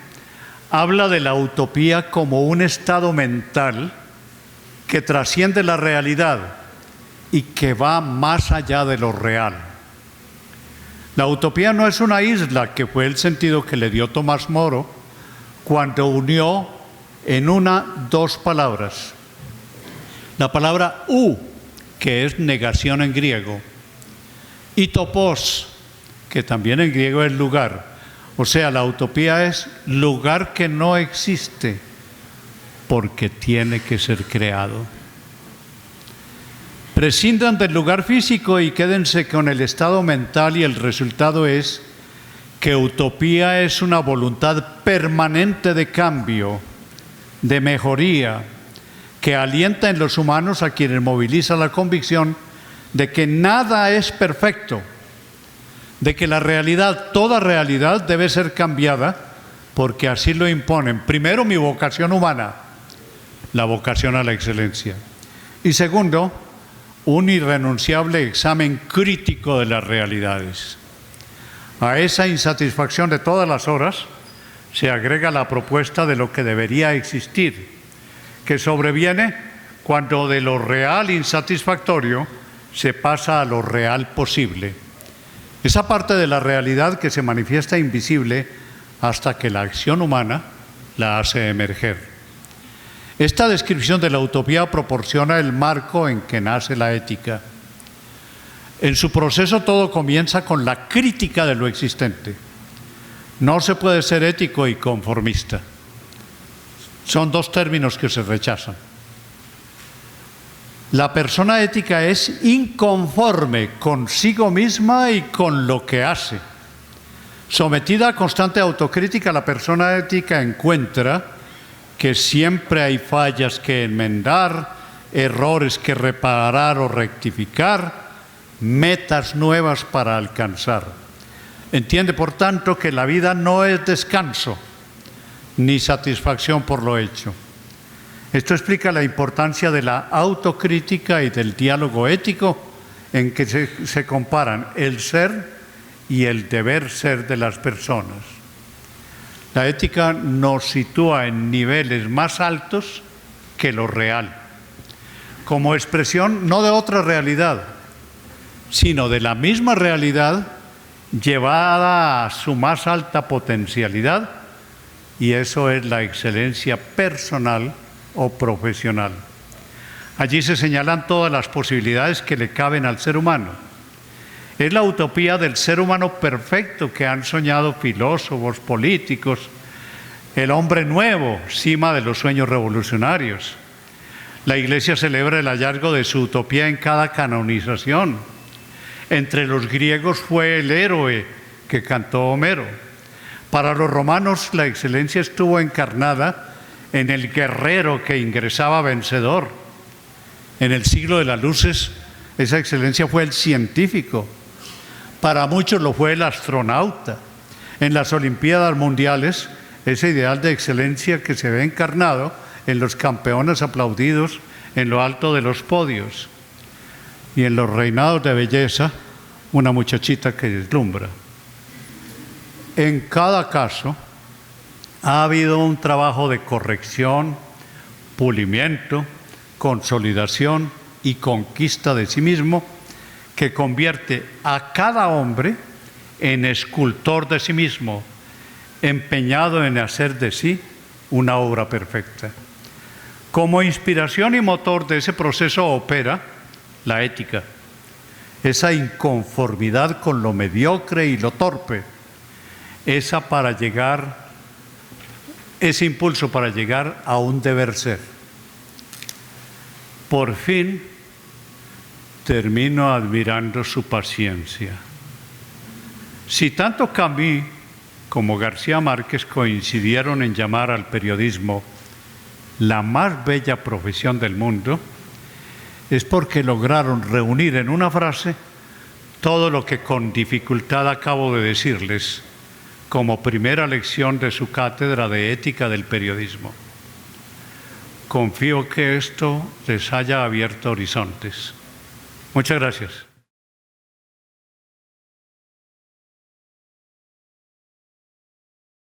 habla de la utopía como un estado mental que trasciende la realidad y que va más allá de lo real. La utopía no es una isla, que fue el sentido que le dio Tomás Moro cuando unió en dos palabras. La palabra que es negación en griego, y topos, que también en griego es lugar. O sea, la utopía es lugar que no existe porque tiene que ser creado. Prescindan del lugar físico y quédense con el estado mental, y el resultado es que utopía es una voluntad permanente de cambio, de mejoría, que alienta en los humanos a quienes moviliza la convicción de que nada es perfecto, de que la realidad, toda realidad debe ser cambiada, porque así lo imponen. Primero, mi vocación humana, la vocación a la excelencia. Y segundo, un irrenunciable examen crítico de las realidades. A esa insatisfacción de todas las horas se agrega la propuesta de lo que debería existir, que sobreviene cuando de lo real insatisfactorio se pasa a lo real posible. Esa parte de la realidad que se manifiesta invisible hasta que la acción humana la hace emerger. Esta descripción de la utopía proporciona el marco en que nace la ética. En su proceso todo comienza con la crítica de lo existente. No se puede ser ético y conformista. Son dos términos que se rechazan. La persona ética es inconforme consigo misma y con lo que hace. Sometida a constante autocrítica, la persona ética encuentra que siempre hay fallas que enmendar, errores que reparar o rectificar, metas nuevas para alcanzar. Entiende, por tanto, que la vida no es descanso ni satisfacción por lo hecho. Esto explica la importancia de la autocrítica y del diálogo ético en que se comparan el ser y el deber ser de las personas. La ética nos sitúa en niveles más altos que lo real, como expresión no de otra realidad, sino de la misma realidad llevada a su más alta potencialidad, y eso es la excelencia personal o profesional. Allí se señalan todas las posibilidades que le caben al ser humano. Es la utopía del ser humano perfecto que han soñado filósofos, políticos, el hombre nuevo, cima de los sueños revolucionarios. La Iglesia celebra el hallazgo de su utopía en cada canonización. Entre los griegos fue el héroe que cantó Homero. Para los romanos la excelencia estuvo encarnada en el guerrero que ingresaba vencedor. En el siglo de las luces esa excelencia fue el científico. Para muchos lo fue el astronauta. En las Olimpiadas Mundiales, ese ideal de excelencia que se ve encarnado en los campeones aplaudidos en lo alto de los podios. Y en los reinados de belleza, una muchachita que deslumbra. En cada caso, ha habido un trabajo de corrección, pulimiento, consolidación y conquista de sí mismo que convierte a cada hombre en escultor de sí mismo, empeñado en hacer de sí una obra perfecta. Como inspiración y motor de ese proceso opera la ética, esa inconformidad con lo mediocre y lo torpe, ese impulso para llegar a un deber ser. Por fin termino admirando su paciencia. Si tanto Camus como García Márquez coincidieron en llamar al periodismo la más bella profesión del mundo, es porque lograron reunir en una frase todo lo que con dificultad acabo de decirles como primera lección de su cátedra de ética del periodismo. Confío que esto les haya abierto horizontes. Muchas gracias.